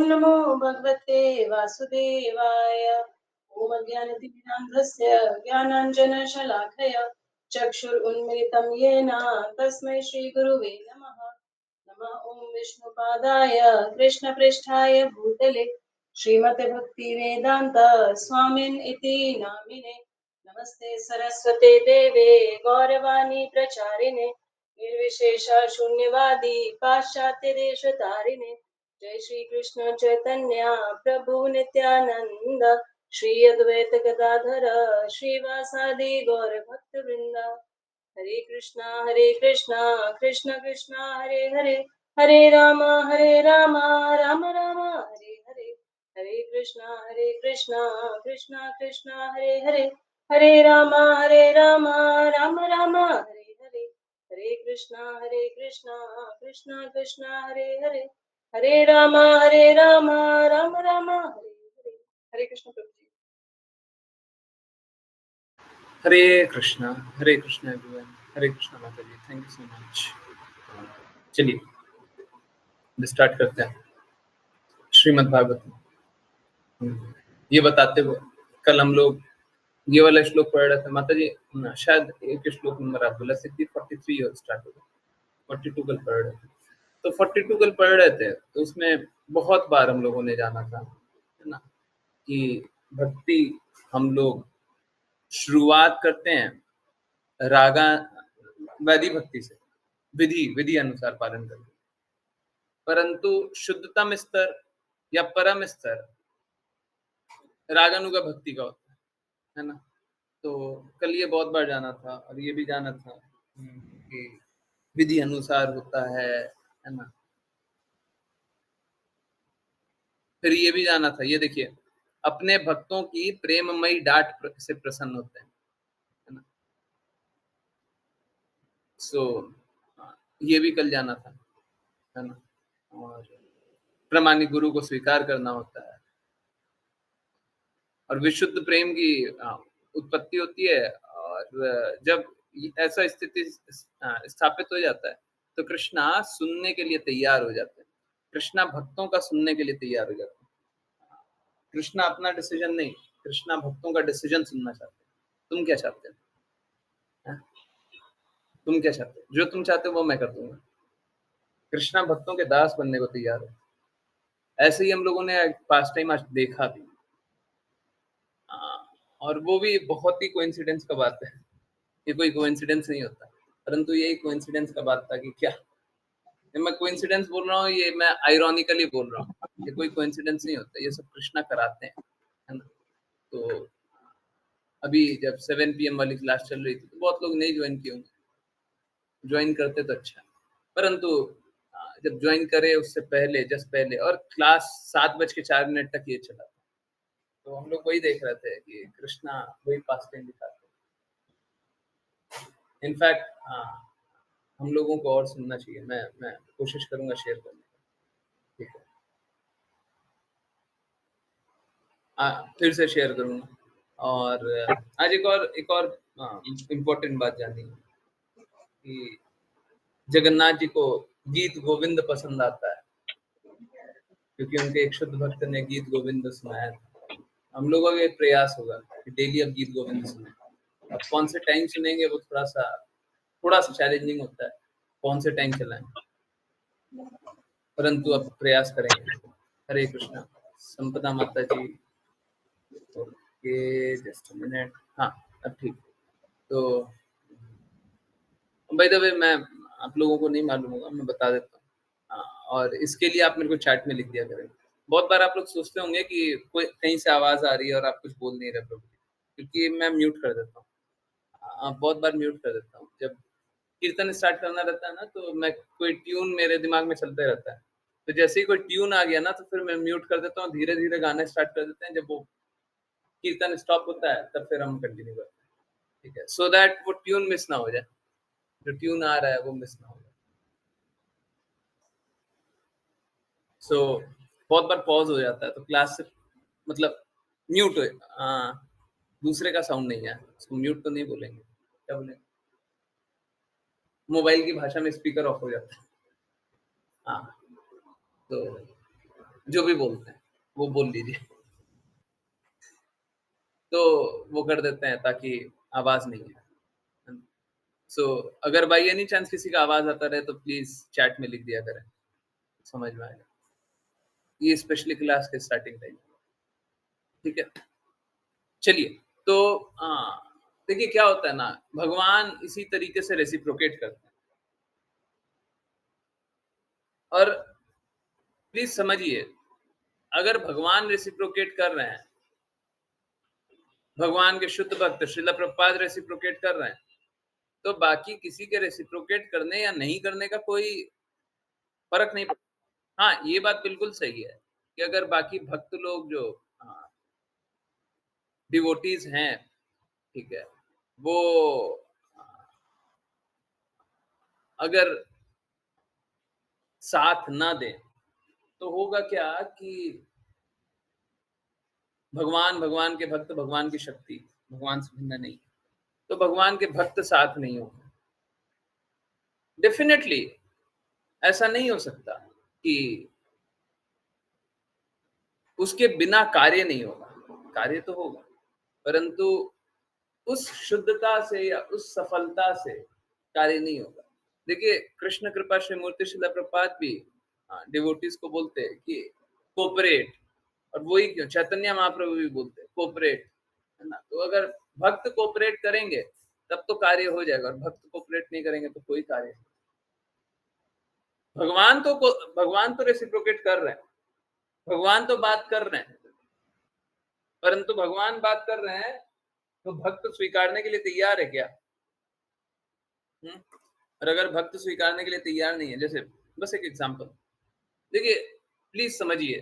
नमो भगवते वासुदेवाय। ॐ अज्ञानतिमिरान्धस्य ज्ञानाञ्जनशलाखय चक्षुरुन्मिलितं येन तस्मै श्रीगुरुवे नमः। नमः ॐ विष्णुपादाय कृष्णपृष्ठाय भूतले श्रीमते भक्तिवेदान्त स्वामिन् इति नामिने। नमस्ते सरस्वते देवे गौरवाणी प्रचारिणे निर्विशेष शून्यवादी पाश्चात्य देशतारिणे। जय श्री कृष्ण चैतन्य प्रभु नित्यानंद श्री अद्वैत गदाधर श्रीवासादि गौर भक्त वृंदा। हरे कृष्णा कृष्ण कृष्ण हरे हरे, हरे राम राम राम हरे हरे। हरे कृष्णा कृष्ण कृष्ण हरे हरे, हरे राम राम राम हरे हरे। हरे कृष्णा कृष्ण कृष्ण हरे हरे, हरे राम राम राम हरे हरे। हरे कृष्ण प्रभु जी। हरे कृष्णा एवरीवन। हरे कृष्णा माता जी, थैंक यू सो मच। चलिए स्टार्ट करते हैं श्रीमद् भागवत। ये बताते हुए कल हम लोग ये वाला श्लोक पढ़ रहे थे माता जी, शायद एक श्लोक नंबर आप बोला 43 स्टार्ट हो गया, 42 कल पढ़ रहे थे। तो 42 कल पढ़ रहे थे तो उसमें बहुत बार हम लोगों ने जाना था, है ना, कि भक्ति हम लोग शुरुआत करते हैं रागा वैधि भक्ति से, विधि अनुसार पालन करके, परंतु शुद्धतम स्तर या परम स्तर रागानुगा भक्ति का होता है ना। तो कल ये बहुत बार जाना था और ये भी जाना था कि विधि अनुसार होता है ना। फिर ये भी जाना था, ये देखिए, अपने भक्तों की प्रेममयी डांट से प्रसन्न होते हैं, है ना। सो ये भी कल जाना था, है ना। और प्रमाणिक गुरु को स्वीकार करना होता है और विशुद्ध प्रेम की उत्पत्ति होती है। और जब ऐसा स्थिति स्थापित हो जाता है तो कृष्णा सुनने के लिए तैयार हो जाते हैं, कृष्णा भक्तों का सुनने के लिए तैयार हो जाते हैं। कृष्णा अपना डिसीजन नहीं, कृष्णा भक्तों का डिसीजन सुनना चाहते हैं। तुम क्या चाहते हो? तुम क्या चाहते हो? जो तुम चाहते हो वो मैं कर दूंगा। कृष्णा भक्तों के दास बनने को तैयार है। ऐसे ही हम लोगों ने पास्ट टाइम आज देखा भी, और वो भी बहुत ही कोइंसिडेंस का बात है। ये कोई कोइंसिडेंस नहीं होता, परंतु यही कोइंसिडेंस का बात था कि क्या मैं कोइंसिडेंस बोल रहा हूँ, ये मैं आयरॉनिकली बोल रहा हूँ। ये कोई कोइंसिडेंस नहीं होता, ये सब कृष्णा कराते हैं, है ना। तो अभी जब 7 PM वाली क्लास चल रही थी तो बहुत लोग नहीं ज्वाइन किए होंगे, ज्वाइन करते तो अच्छा, परंतु जब ज्वाइन करे उससे पहले, जस्ट पहले, और क्लास 7:04 तक ये चला, तो हम लोग वही देख रहे थे कि कृष्णा वही पास टाइम दिखाते हैं। इनफैक्ट हम लोगों को और सुनना चाहिए। मैं कोशिश करूंगा शेयर करने की, ठीक है। फिर से शेयर करूंगा। और आज एक और इम्पोर्टेंट बात जाननी है कि जगन्नाथ जी को गीत गोविंद पसंद आता है, क्योंकि उनके एक शुद्ध भक्त ने गीत गोविंद सुनाया था। हम लोगों का एक प्रयास होगा कि डेली अब गीत गोविंद सुने। अब कौन से टाइम सुनेंगे वो थोड़ा सा चैलेंजिंग होता है, कौन से टाइम चलाएं, परंतु अब प्रयास करेंगे। हरे कृष्णा। संपदा माता जी, ओके, जस्ट मिनट। हाँ, अब ठीक। तो बाय द वे, मैं आप लोगों को नहीं मालूम होगा, मैं बता देता हूँ। और इसके लिए आप मेरे को चैट में लिख दिया करें। बहुत बार आप लोग सोचते होंगे कि कोई कहीं से आवाज आ रही है और आप कुछ बोल नहीं रहे प्रभु, क्योंकि मैं म्यूट कर देता हूँ। बहुत बार म्यूट कर देता हूँ जब कीर्तन स्टार्ट करना रहता है ना, तो मैं कोई ट्यून मेरे दिमाग में चलते रहता है, तो जैसे ही कोई ट्यून आ गया ना तो फिर मैं म्यूट कर देता हूँ, धीरे धीरे गाने स्टार्ट कर देते हैं। जब वो कीर्तन स्टॉप होता है तब फिर हम कंटिन्यू करते हैं, ठीक है, सो दैट वो ट्यून मिस ना हो जाए, जो ट्यून आ रहा है वो मिस ना हो जाए। सो बहुत बार पॉज हो जाता है तो क्लास से मतलब म्यूट हो, दूसरे का साउंड नहीं है, उसको म्यूट तो नहीं बोलेंगे, क्या बोलेंगे, मोबाइल की भाषा में स्पीकर ऑफ हो जाता है। हाँ, तो जो भी बोलते हैं वो बोल लीजिए। तो वो कर देते हैं ताकि आवाज नहीं है। सो अगर बाई एनी चांस किसी का आवाज आता रहे तो प्लीज चैट में लिख दिया करें, समझ में आएगा। ये स्पेशली क्लास के स्टार्टिंग टाइम, ठीक है। चलिए, तो देखिए क्या होता है ना, भगवान इसी तरीके से रेसिप्रोकेट करते हैं। और प्लीज समझिए, अगर भगवान रेसिप्रोकेट कर रहे हैं, भगवान के शुद्ध भक्त श्रील प्रभुपाद रेसिप्रोकेट कर रहे हैं, तो बाकी किसी के रेसिप्रोकेट करने या नहीं करने का कोई फर्क नहीं पड़ता। हाँ, ये बात बिल्कुल सही है कि अगर बाकी भक्त लोग जो डिवोटीज हैं, ठीक है, वो अगर साथ ना दें तो होगा क्या कि भगवान के भक्त, भगवान की शक्ति भगवान से भिन्न नहीं, तो भगवान के भक्त साथ नहीं होंगे। डेफिनेटली ऐसा नहीं हो सकता कि उसके बिना कार्य नहीं होगा, कार्य तो होगा, परंतु उस शुद्धता से या उस सफलता से कार्य नहीं होगा। देखिए, कृष्ण कृपा श्री मूर्ति श्रील प्रभुपाद भी डिवोटीज को बोलते हैं कि कोऑपरेट, और वही क्यों चैतन्य महाप्रभु भी बोलते हैं कोऑपरेट, है ना। तो अगर भक्त कोऑपरेट करेंगे तब तो कार्य हो जाएगा, और भक्त कोऑपरेट नहीं करेंगे तो कोई कार्य नहीं। भगवान तो रेसिप्रोकेट कर रहे हैं, भगवान तो बात कर रहे हैं, परंतु भगवान बात कर रहे हैं तो भक्त स्वीकारने के लिए तैयार है क्या? और अगर भक्त स्वीकारने के लिए तैयार नहीं है, जैसे बस एक एग्जांपल देखिए, प्लीज समझिए,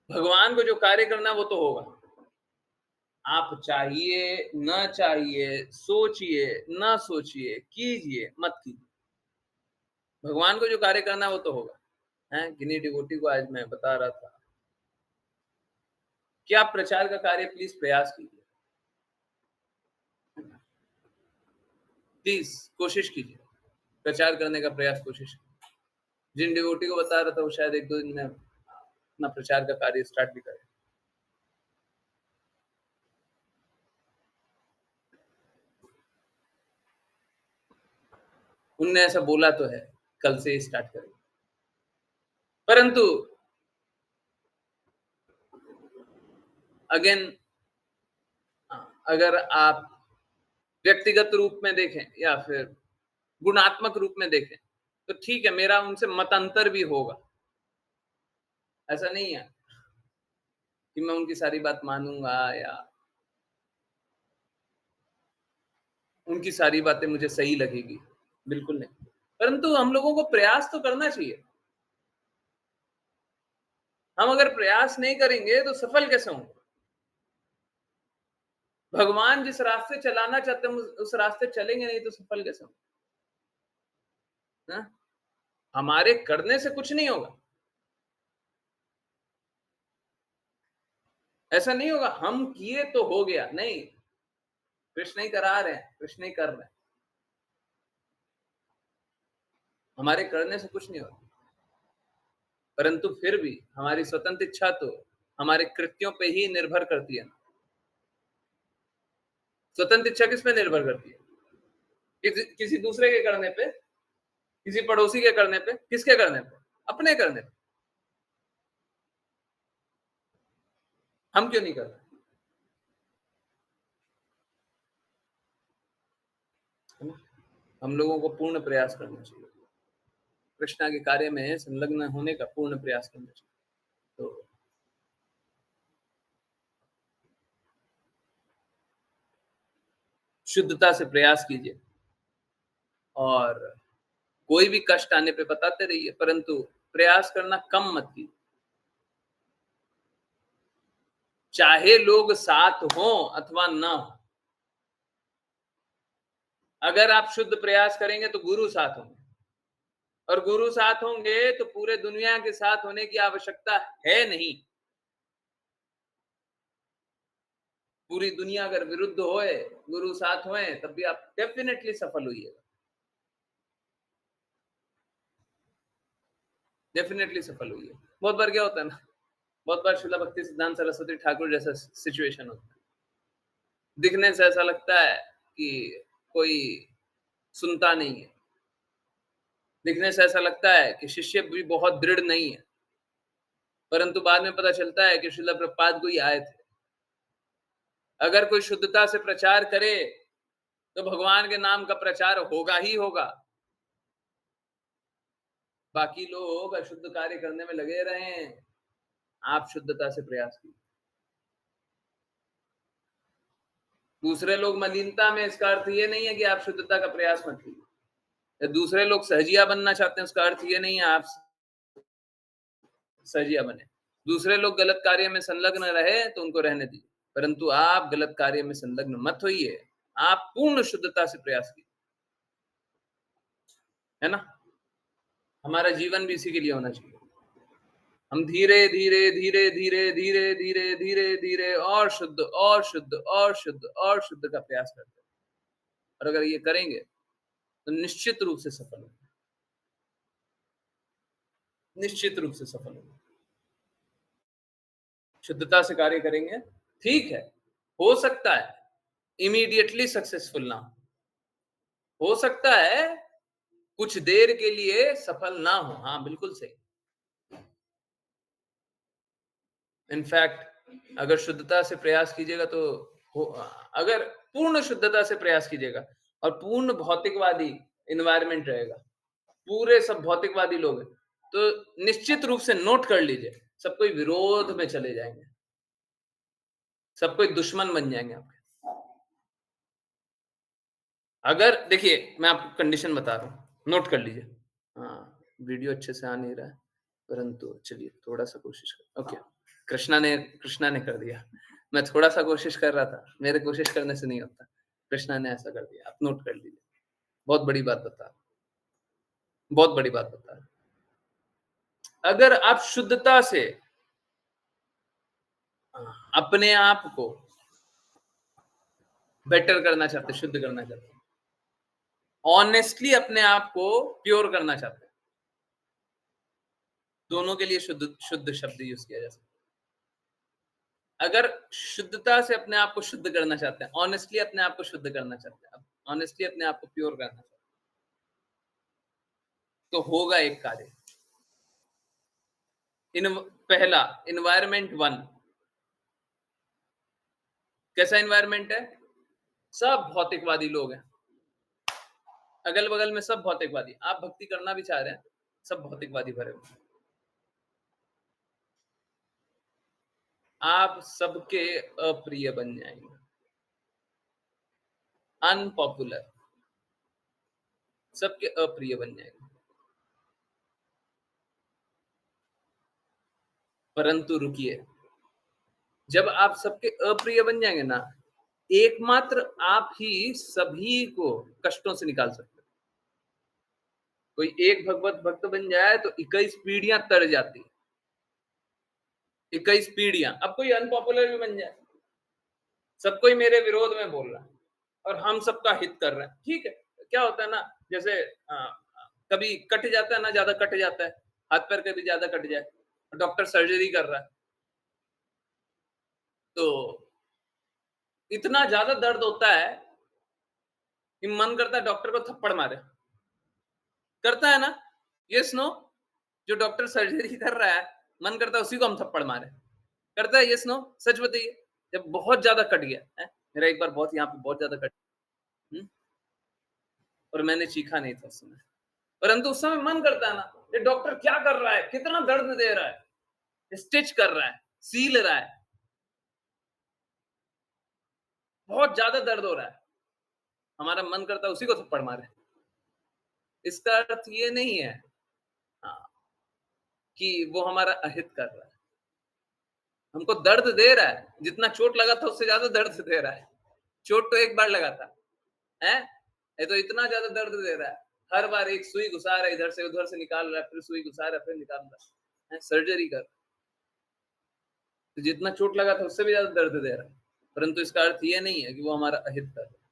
भगवान को जो कार्य करना है वो तो होगा। आप चाहिए न चाहिए, सोचिए न सोचिए, कीजिए मत कीजिए, भगवान को जो कार्य करना है वो तो होगा। है किन्हीं डिवोटी को आज मैं बता रहा था कि आप प्रचार का कार्य प्लीज प्रयास कीजिए, प्लीज कोशिश कीजिए, प्रचार करने का प्रयास कोशिश कीजिए। जिन डिवोटी को बता रहा था वो शायद एक दो दिन में अपना प्रचार का कार्य स्टार्ट भी करे। उनने ऐसा बोला तो है कल से स्टार्ट करेंगे, परंतु अगेन अगर आप व्यक्तिगत रूप में देखें या फिर गुणात्मक रूप में देखें तो ठीक है, मेरा उनसे मतांतर भी होगा। ऐसा नहीं है कि मैं उनकी सारी बात मानूंगा या उनकी सारी बातें मुझे सही लगेगी, बिल्कुल नहीं। परंतु हम लोगों को प्रयास तो करना चाहिए। हम अगर प्रयास नहीं करेंगे तो सफल कैसे होंगे? भगवान जिस रास्ते चलाना चाहते हैं उस रास्ते चलेंगे नहीं तो सफल कैसे होंगे? हाँ? हमारे करने से कुछ नहीं होगा। ऐसा नहीं होगा हम किए तो हो गया, नहीं। कृष्ण ही करा रहे हैं, कृष्ण ही कर रहे हैं, हमारे करने से कुछ नहीं होगा। परंतु फिर भी हमारी स्वतंत्र इच्छा तो हमारे कृत्यों पे ही निर्भर करती है ना। स्वतंत्र इच्छा किस पे निर्भर करती है? किसी दूसरे के करने पे, किसी पड़ोसी के करने पे, किसके करने पे? अपने करने पे। हम क्यों नहीं कर रहे? है ना? हम लोगों को पूर्ण प्रयास करना चाहिए, कृष्णा के कार्य में संलग्न होने का पूर्ण प्रयास करना चाहिए। तो शुद्धता से प्रयास कीजिए और कोई भी कष्ट आने पे बताते रहिए, परंतु प्रयास करना कम मत कीजिए। चाहे लोग साथ हों अथवा ना हो, अगर आप शुद्ध प्रयास करेंगे तो गुरु साथ होंगे, और गुरु साथ होंगे तो पूरे दुनिया के साथ होने की आवश्यकता है नहीं। पूरी दुनिया अगर विरुद्ध होए, गुरु साथ होए, तब भी आप डेफिनेटली सफल होइएगा, डेफिनेटली सफल होइए। बहुत बार क्या होता है ना, बहुत बार श्रीला भक्ति सिद्धांत सरस्वती ठाकुर जैसा सिचुएशन होता है, दिखने से ऐसा लगता है कि कोई सुनता नहीं है, दिखने से ऐसा लगता है कि शिष्य भी बहुत दृढ़ नहीं है, परंतु बाद में पता चलता है कि श्रीला प्रभुपाद कोई आए थे। अगर कोई शुद्धता से प्रचार करे तो भगवान के नाम का प्रचार होगा ही होगा। बाकी लोग अशुद्ध कार्य करने में लगे रहे, आप शुद्धता से प्रयास कीजिए। दूसरे लोग मलिनता में, इसका अर्थ ये नहीं है कि आप शुद्धता का प्रयास मत कीजिए। दूसरे लोग सहजिया बनना चाहते हैं, उसका अर्थ ये नहीं है आप सहजिया बने। दूसरे लोग गलत कार्य में संलग्न रहे तो उनको रहने दीजिए, परंतु आप गलत कार्य में संलग्न मत होइए। आप पूर्ण शुद्धता से प्रयास कीजिए, है ना। हमारा जीवन भी इसी के लिए होना चाहिए। हम धीरे धीरे धीरे धीरे धीरे धीरे धीरे धीरे और शुद्ध और शुद्ध और शुद्ध और शुद्ध का प्रयास करते हैं, और अगर ये करेंगे तो निश्चित रूप से सफल होंगे, निश्चित रूप से सफल होंगे। शुद्धता से कार्य करेंगे, ठीक है, हो सकता है इमीडिएटली सक्सेसफुल ना हो सकता है कुछ देर के लिए सफल ना हो, हाँ बिल्कुल सही। इनफैक्ट अगर शुद्धता से प्रयास कीजिएगा तो अगर पूर्ण शुद्धता से प्रयास कीजिएगा और पूर्ण भौतिकवादी इन्वायरमेंट रहेगा, पूरे सब भौतिकवादी लोग हैं, तो निश्चित रूप से नोट कर लीजिए, सब कोई विरोध में चले जाएंगे, सब कोई दुश्मन बन जाएंगे आपके। अगर देखिए मैं आपको कंडीशन बता रहा हूं, नोट कर लीजिए। हाँ, वीडियो अच्छे से आ नहीं रहा है, परंतु चलिए थोड़ा सा कोशिश कर। ओके, कृष्णा ने कर दिया। मैं थोड़ा सा कोशिश कर रहा था, मेरे कोशिश करने से नहीं होता, कृष्णा ने ऐसा कर दिया। आप नोट कर लीजिए, बहुत बड़ी बात बता, बहुत बड़ी बात बता। अगर आप शुद्धता से अपने आप को बेटर करना चाहते, शुद्ध करना चाहते, ऑनेस्टली अपने आप को प्योर करना चाहते हैं, दोनों के लिए शुद्ध शुद्ध शब्द यूज किया जा सकता है। अगर शुद्धता से अपने आप को शुद्ध करना चाहते हैं, ऑनेस्टली अपने आप को शुद्ध करना चाहते हैं, ऑनेस्टली अपने आप को प्योर करना चाहते हैं, तो होगा एक कार्य। पहला इन्वायरमेंट 1, कैसा इन्वायरमेंट है? सब भौतिकवादी लोग हैं, अगल बगल में सब भौतिकवादी। आप भक्ति करना भी चाह रहे हैं, सब भौतिकवादी भरे हुए, आप सबके अप्रिय बन जाएंगे, अनपॉपुलर, सबके अप्रिय बन जाएंगे। परंतु रुकिए, जब आप सबके अप्रिय बन जाएंगे ना, एकमात्र आप ही सभी को कष्टों से निकाल सकते हैं। कोई एक भगवत भक्त बन जाए तो 21 पीढ़ियां तर जाती, 21 पीढ़ियां। अब कोई अनपॉपुलर भी बन जाए, सब कोई मेरे विरोध में बोल रहा है और हम सबका हित कर रहे हैं, ठीक है। क्या होता है ना, जैसे कभी कट जाता है ना, ज्यादा कट जाता है हाथ पैर, कभी ज्यादा कट जाए, डॉक्टर सर्जरी कर रहा है तो इतना ज्यादा दर्द होता है कि मन करता है डॉक्टर को थप्पड़ मारे, करता है ना, यस नो। जो डॉक्टर सर्जरी कर रहा है, मन करता है उसी को हम थप्पड़ मारे, करता है, यस नो, सच बताइए। जब बहुत ज्यादा कट गया है, मेरा एक बार बहुत यहाँ पे बहुत ज्यादा कट, और मैंने चीखा नहीं था उस समय, परंतु उस समय मन करता है ना, ये डॉक्टर क्या कर रहा है, कितना दर्द दे रहा है, स्टिच कर रहा है, सील रहा है, बहुत ज्यादा दर्द हो रहा है, हमारा मन करता है उसी को थप्पड़ मारे। इसका अर्थ ये नहीं है हाँ, कि वो हमारा अहित कर रहा है, हमको दर्द दे रहा है, जितना चोट लगा था उससे ज्यादा दर्द दे रहा है। चोट तो एक बार लगा था, है, ये तो इतना ज्यादा दर्द दे रहा है, हर बार एक सुई घुसा रहा है, इधर से उधर से निकाल रहा है, फिर सुई घुसा रहा है, फिर निकाल रहा है, सर्जरी कर, तो जितना चोट लगा था उससे भी ज्यादा दर्द दे रहा है, परंतु इसका अर्थ ये नहीं है कि वो हमारा अहित कर रहा है।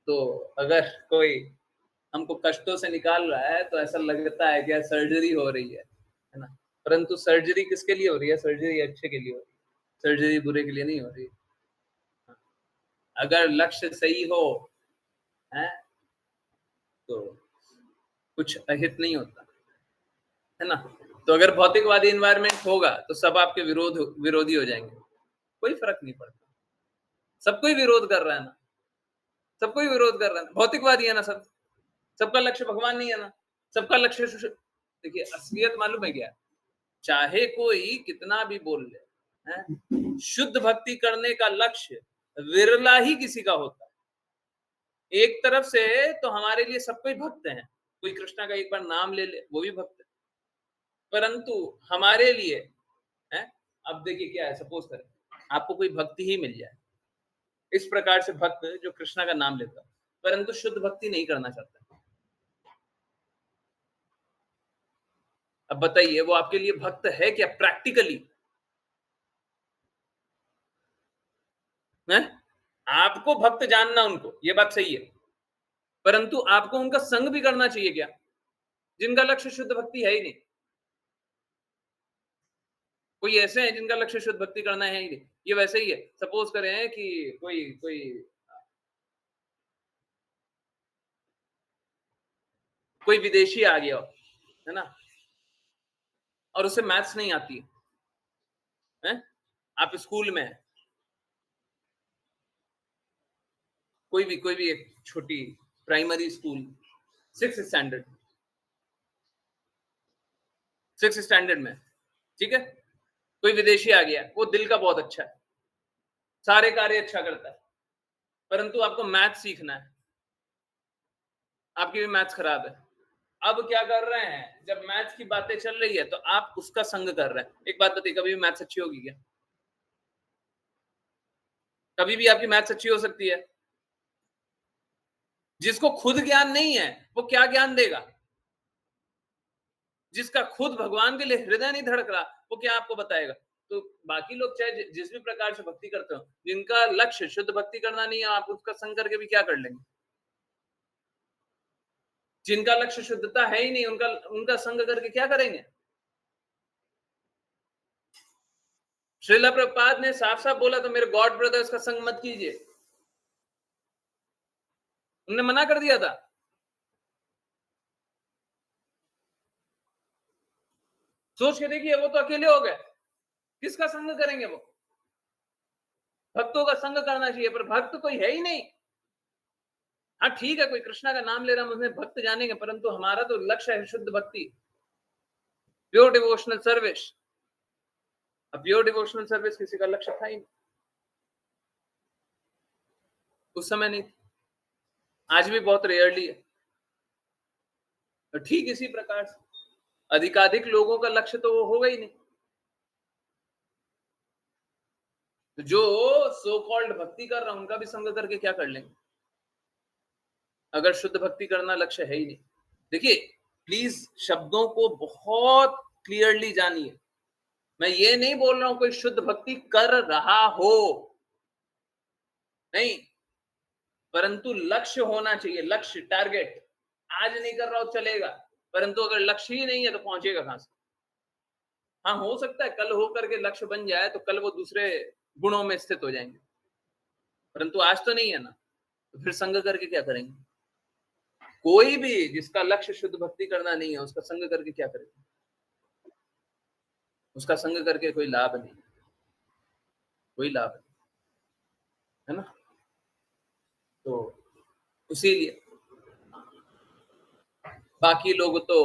तो अगर कोई हमको कष्टों से निकाल रहा है तो ऐसा लगता है कि सर्जरी हो रही है ना, परंतु सर्जरी किसके लिए हो रही है? सर्जरी अच्छे के लिए हो रही है, सर्जरी बुरे के लिए नहीं हो रही। अगर लक्ष्य सही हो है तो कुछ अहित नहीं होता, है ना? तो अगर भौतिकवादी एनवायरनमेंट होगा तो सब आपके विरोधी हो जाएंगे, कोई फर्क नहीं पड़ता, सबको ही विरोध कर रहा है ना, सबको ही विरोध कर रहा है, भौतिकवादी है ना सब, सबका लक्ष्य भगवान नहीं है ना, सबका लक्ष्य देखिए असलियत मालूम है क्या, चाहे कोई कितना भी बोल ले, हैं? शुद्ध भक्ति करने का लक्ष्य विरला ही किसी का होता है। एक तरफ से तो हमारे लिए सब कोई भक्त हैं, कोई कृष्णा का एक बार नाम ले ले वो भी भक्त है, परंतु हमारे लिए है, अब देखिए क्या है, सपोज करें आपको कोई भक्ति ही मिल जाए, इस प्रकार से भक्त जो कृष्णा का नाम लेता परंतु शुद्ध भक्ति नहीं करना चाहता, अब बताइए वो आपके लिए भक्त है क्या प्रैक्टिकली? है आपको भक्त जानना उनको, ये बात सही है, परंतु आपको उनका संग भी करना चाहिए क्या, जिनका लक्ष्य शुद्ध भक्ति है ही नहीं? कोई ऐसे हैं जिनका लक्ष्य शुद्ध भक्ति करना है ही नहीं, ये वैसे ही है, सपोज करें कि कोई कोई कोई विदेशी आ गया है ना, और उसे मैथ्स नहीं आती है, आप स्कूल में है, कोई भी एक छोटी primary school, six standard, six standard में, ठीक है, कोई विदेशी आ गया, वो दिल का बहुत अच्छा है, सारे कार्य अच्छा करता है, परंतु आपको मैथ सीखना है, आपकी भी मैथ्स खराब है, अब क्या कर रहे हैं, जब मैथ्स की बातें चल रही है तो आप उसका संग कर रहे हैं। एक बात बताइए, कभी भी मैथ्स अच्छी होगी क्या? कभी भी आपकी मैथ्स अच्छी हो सकती है? जिसको खुद ज्ञान नहीं है वो क्या ज्ञान देगा? जिसका खुद भगवान के लिए हृदय नहीं धड़क रहा वो क्या आपको बताएगा? तो बाकी लोग चाहे जिस भी प्रकार से भक्ति करते हो, जिनका लक्ष्य शुद्ध भक्ति करना नहीं है, आप उसका संग करके भी क्या कर लेंगे? जिनका लक्ष्य शुद्धता है ही नहीं, उनका उनका संग करके क्या करेंगे? श्रीला प्रभुपाद ने साफ साफ बोला तो मेरे गॉड ब्रदर्स का संग मत कीजिए, उन्होंने मना कर दिया था। सोच के देखिए, वो तो अकेले हो गए, किसका संग करेंगे वो? भक्तों का संग करना चाहिए, पर भक्त कोई है ही नहीं। हाँ ठीक है, कोई कृष्णा का नाम ले रहा, मुझे भक्त जानेंगे, परंतु हमारा तो लक्ष्य है शुद्ध भक्ति, प्योर डिवोशनल सर्विस। अब प्योर डिवोशनल सर्विस किसी का लक्ष्य था ही नहीं, उस समय नहीं थी, आज भी बहुत रेयरली है। तो ठीक इसी प्रकार से अधिकाधिक लोगों का लक्ष्य तो वो होगा ही नहीं, तो जो सो कॉल्ड भक्ति कर रहा है उनका भी संग करके क्या कर लेंगे, अगर शुद्ध भक्ति करना लक्ष्य है ही नहीं। देखिए प्लीज शब्दों को बहुत क्लियरली जानिए, मैं ये नहीं बोल रहा हूं कोई शुद्ध भक्ति कर रहा हो, नहीं, परंतु लक्ष्य होना चाहिए, लक्ष्य टारगेट। आज नहीं कर रहा हो चलेगा, परंतु अगर लक्ष्य ही नहीं है तो पहुंचेगा कहां से? हाँ हो सकता है कल हो करके लक्ष्य बन जाए तो कल वो दूसरे गुणों में स्थित हो जाएंगे, परंतु आज तो नहीं है ना, तो फिर संग करके क्या करेंगे? कोई भी जिसका लक्ष्य शुद्ध भक्ति करना नहीं है उसका संग करके क्या करेगा? उसका संग करके कोई लाभ नहीं, कोई लाभ नहीं, है ना? तो इसीलिए बाकी लोग तो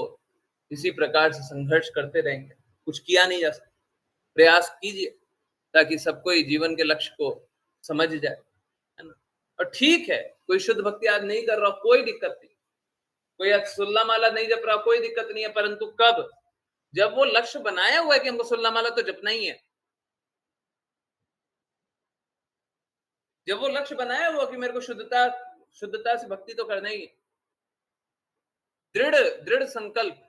इसी प्रकार से संघर्ष करते रहेंगे, कुछ किया नहीं जा सकता। प्रयास कीजिए ताकि सब कोई जीवन के लक्ष्य को समझ जाए, है ना? और ठीक है, कोई शुद्ध भक्ति आज नहीं कर रहा, कोई दिक्कत नहीं, कोई आज सुल्ला माला नहीं जप रहा, कोई दिक्कत नहीं है, परंतु कब? जब वो लक्ष्य बनाया हुआ है कि हमको सुल्ला माला तो जपना ही है, जब वो लक्ष्य बनाया हुआ कि मेरे को शुद्धता शुद्धता से भक्ति तो करना ही है, दृढ़ दृढ़ संकल्प,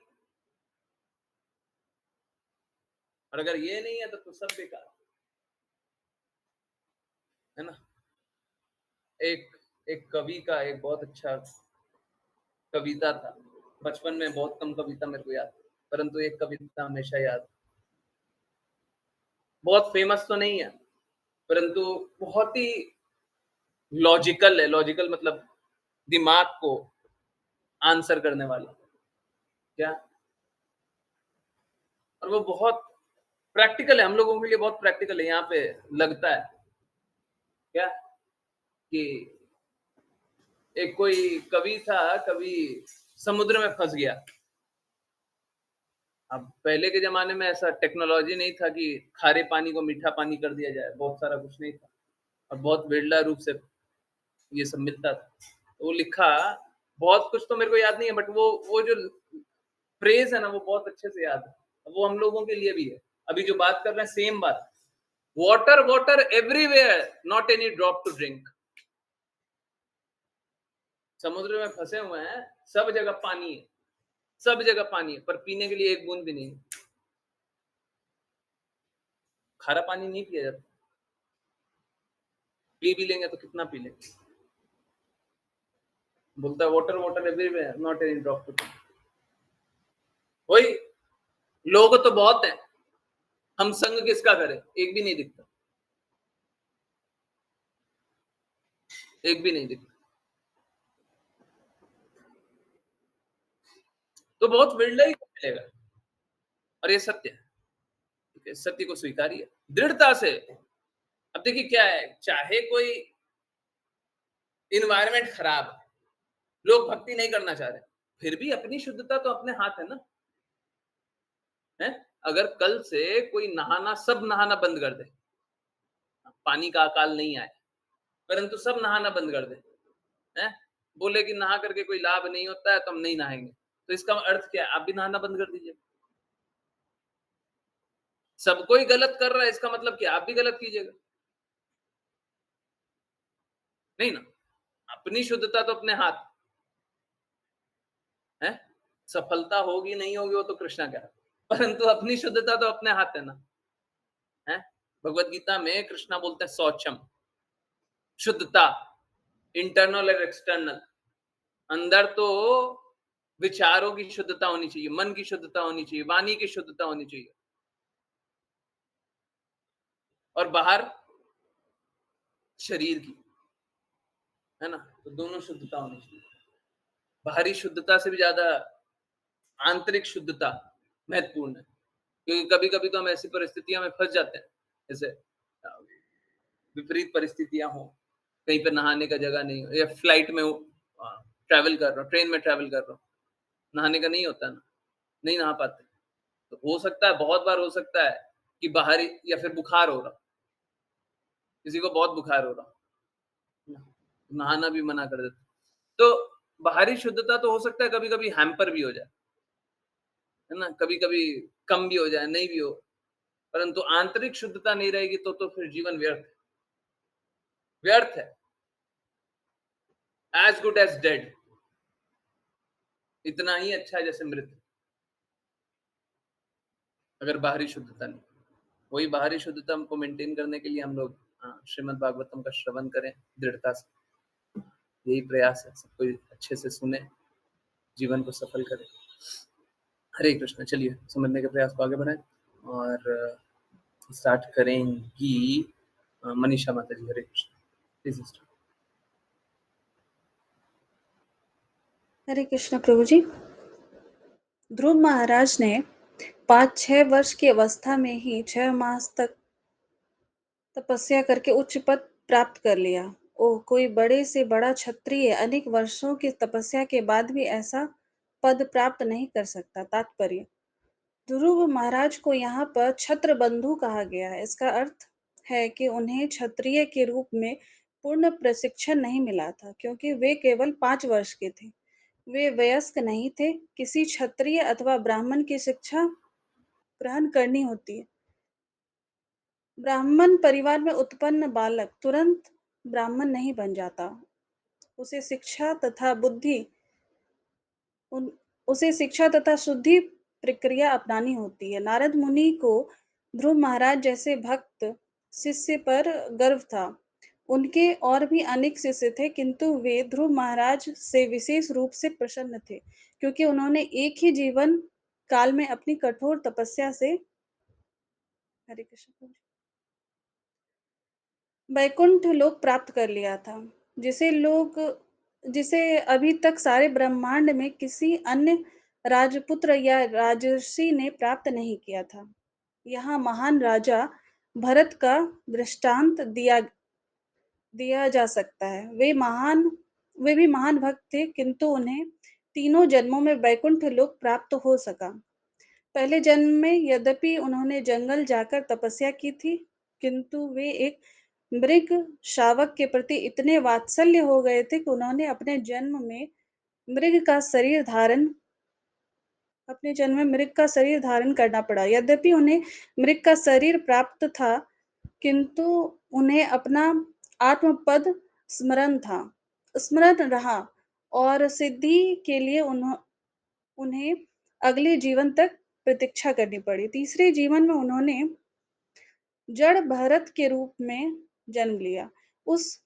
और अगर ये नहीं है तो सब बेकार, है ना? एक एक कवि का एक बहुत अच्छा कविता था, बचपन में बहुत कम कविता मेरे को याद, परंतु एक कविता हमेशा याद, बहुत फेमस तो नहीं है, परंतु बहुत ही लॉजिकल है। लॉजिकल मतलब दिमाग को आंसर करने वाला। क्या? और वो बहुत प्रैक्टिकल है, हम लोगों के लिए बहुत प्रैक्टिकल है। यहाँ पे लगता है क्या कि एक कोई कवि था, कवि समुद्र में फँस गया। अब पहले के ज़माने में ऐसा टेक्नोलॉजी नहीं था कि खारे पानी को मीठा पानी कर दिया जाए, बहुत सारा कुछ नहीं था और बहुत विरला रूप से ये सब मिलता था। तो वो लिखा, बहुत कुछ तो मेरे को याद नहीं है, बट वो जो फ्रेज़ है ना, वो बहुत अच्छे से याद है। वो हम लोगों के लिए भी है। अभी जो बात कर रहे हैं सेम बात। Water, water everywhere, not any drop to drink. समुद्र में फँसे हुए हैं, सब जगह पानी है, सब जगह पानी है, पर पीने के लिए एक बूंद भी नहीं है। खारा पानी नहीं पिया जाता। पी भी लेंगे तो कितना पी लेंगे? बोलता है water, water everywhere, not any drop to drink. वही, लोग तो बहुत हैं, हम संग किसका करें? एक भी नहीं दिखता, एक भी नहीं दिखता। तो बहुत विरला ही मिलेगा और ये सत्य है। ठीक है, सत्य को स्वीकारिए दृढ़ता से। अब देखिए क्या है, चाहे कोई इन्वायरमेंट खराब है, लोग भक्ति नहीं करना चाह रहे, फिर भी अपनी शुद्धता तो अपने हाथ है ना। है, अगर कल से कोई नहाना, सब नहाना बंद कर दे, पानी का अकाल नहीं आए, परंतु सब नहाना बंद कर दे, हैं? बोले कि नहा करके कोई लाभ नहीं होता है तो हम नहीं नहाएंगे, तो इसका अर्थ क्या है? आप भी नहाना बंद कर दीजिए। सब कोई गलत कर रहा है, इसका मतलब क्या? आप भी गलत कीजिएगा। नहीं ना? अपनी शुद्धता तो अपने हाथ है। सफलता होगी नहीं होगी वो तो कृष्णा क्या, परंतु अपनी शुद्धता तो अपने हाथ है ना। है, भगवत गीता में कृष्णा बोलते हैं शौचम, शुद्धता, इंटरनल और एक्सटर्नल। अंदर तो विचारों की शुद्धता होनी चाहिए, मन की शुद्धता होनी चाहिए, वाणी की शुद्धता होनी चाहिए, और बाहर शरीर की, है ना? तो दोनों शुद्धता होनी चाहिए। बाहरी शुद्धता से भी ज्यादा आंतरिक शुद्धता महत्वपूर्ण है, क्योंकि कभी-कभी तो हम ऐसी परिस्थितियों में फँस जाते हैं, जैसे विपरीत परिस्थितियाँ हों, कहीं पे नहाने का जगह नहीं हो, या फ्लाइट में ट्रैवल कर रहा हूँ, ट्रेन में ट्रैवल कर रहा हूँ, नहाने का नहीं होता ना, नहीं नहा पाते। तो हो सकता है, बहुत बार हो सकता है कि बाहरी या फिर बुखार हो रहा, किसी को बहुत बुखार हो रहा, नहाना भी मना कर देते। तो बाहरी शुद्धता तो हो सकता है कभी-कभी हैम्पर भी हो जाए, है ना? कभी-कभी कम भी हो जाए, नहीं भी हो, परंतु आंतरिक शुद्धता नहीं रहेगी तो फिर जीवन व्यर्थ है, व्यर्थ है, एज़ गुड एज़ डेड, इतना ही अच्छा है जैसे मृत, अगर बाहरी शुद्धता नहीं। वही बाहरी शुद्धता को मेंटेन करने के लिए हम लोग श्रीमद् भागवतम का श्रवण करें दृढ़ता से, यही प्रयास है। सब कोई अच्छे से सुने, जीवन को सफल करें। हरे कृष्ण। चलिए समझने के प्रयास को आगे बढ़ाएँ और स्टार्ट करेंगी मनीषा माता जी। हरे कृष्ण। Please start. हरे कृष्ण प्रभु जी। ध्रुव महाराज ने 5-6 वर्ष की अवस्था में ही 6 मास तक तपस्या करके उच्च पद प्राप्त कर लिया। ओह! कोई बड़े से बड़ा क्षत्रिय अनेक वर्षों की तपस्या के बाद भी ऐसा पद प्राप्त नहीं कर सकता। तात्पर्य: ध्रुव महाराज को यहाँ पर छत्रबंधु कहा गया है। इसका अर्थ है कि उन्हें क्षत्रिय के रूप में पूर्ण प्रशिक्षण नहीं मिला था, क्योंकि वे केवल 5 वर्ष के थे। वे वयस्क नहीं थे। किसी क्षत्रिय अथवा ब्राह्मण की शिक्षा ग्रहण करनी होती है। ब्राह्मण परिवार में उत्पन्न बालक तुरंत ब्राह्मण नहीं बन जाता। उसे शिक्षा तथा बुद्धि उन उसे शिक्षा तथा शुद्धि प्रक्रिया अपनानी होती है। नारद मुनि को ध्रुव महाराज जैसे भक्त शिष्य पर गर्व था। उनके और भी अनेक शिष्य थे, किंतु वे ध्रुव महाराज से विशेष रूप से प्रसन्न थे, क्योंकि उन्होंने एक ही जीवन काल में अपनी कठोर तपस्या से हरे कृष्ण वैकुंठ लोक प्राप्त कर लिया था, जिसे अभी तक सारे ब्रह्मांड में किसी अन्य राजपुत्र या राजर्षि ने प्राप्त नहीं किया था। यहाँ महान राजा भरत का दृष्टांत दिया जा सकता है। वे भी महान भक्त थे, किंतु उन्हें तीनों जन्मों में वैकुंठ लोक प्राप्त हो सका। पहले जन्म में यद्यपि उन्होंने जंगल जाकर तपस्या की थी, किंतु वे एक मृग शावक के प्रति इतने वात्सल्य हो गए थे कि उन्होंने मृग का शरीर धारण अपने जन्म में मृग का शरीर धारण करना पड़ा। यद्यपि उन्हें मृग का शरीर प्राप्त था, किंतु उन्हें अपना आत्मपद स्मरण रहा और सिद्धि के लिए उन्हें अगले जीवन तक प्रतीक्षा करनी पड़ी। तीसरे जीवन में उन्होंने जड़ भरत के रूप में जन्म लिया। उस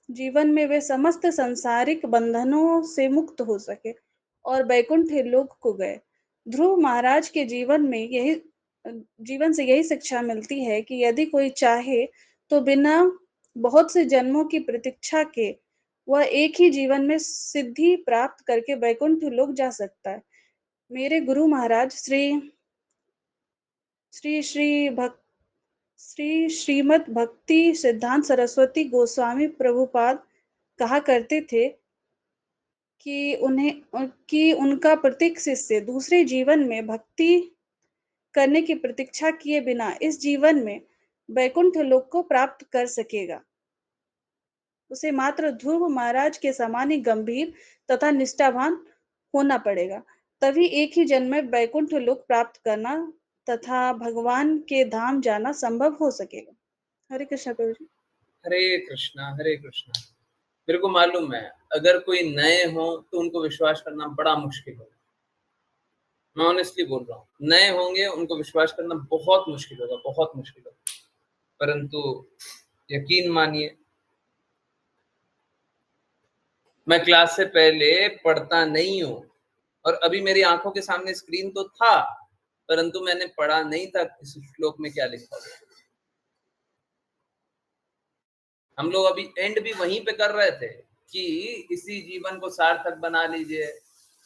जीवन में वे समस्त सांसारिक बंधनों से मुक्त हो सके और वैकुंठ लोक को गए। ध्रुव महाराज के जीवन से यही शिक्षा मिलती है कि यदि कोई चाहे तो बिना बहुत से जन्मों की प्रतीक्षा के वह एक ही जीवन में सिद्धि प्राप्त करके वैकुंठ लोक जा सकता है। मेरे गुरु महाराज श्री श्री भक्त श्री श्रीमद् भक्ति सिद्धांत सरस्वती गोस्वामी प्रभुपाद कहा करते थे कि उनका प्रत्येक शिष्य दूसरे जीवन में भक्ति करने की प्रतीक्षा किए बिना इस जीवन में वैकुंठ लोक को प्राप्त कर सकेगा। उसे मात्र ध्रुव महाराज के समान ही गंभीर तथा निष्ठावान होना पड़ेगा। तभी एक ही जन्म में वैकुंठ लोक प्राप्त करना तथा भगवान के धाम जाना संभव हो सकेगा। हरे कृष्ण प्रभु जी। हरे कृष्णा हरे कृष्णा। मेरे को मालूम है, अगर कोई नए हो तो उनको विश्वास करना बड़ा मुश्किल होगा। मैं ऑनेस्टली बोल रहा हूँ, नए होंगे उनको विश्वास करना बहुत मुश्किल होगा, बहुत मुश्किल होगा। परंतु यकीन मानिए, मैं क्लास से पहले पढ़ता नहीं हूँ और अभी मेरी आंखों के सामने स्क्रीन तो था, परंतु मैंने पढ़ा नहीं था इस श्लोक में क्या लिखा हुआ। हम लोग अभी एंड भी वहीं पे कर रहे थे कि इसी जीवन को सार्थक बना लीजिए,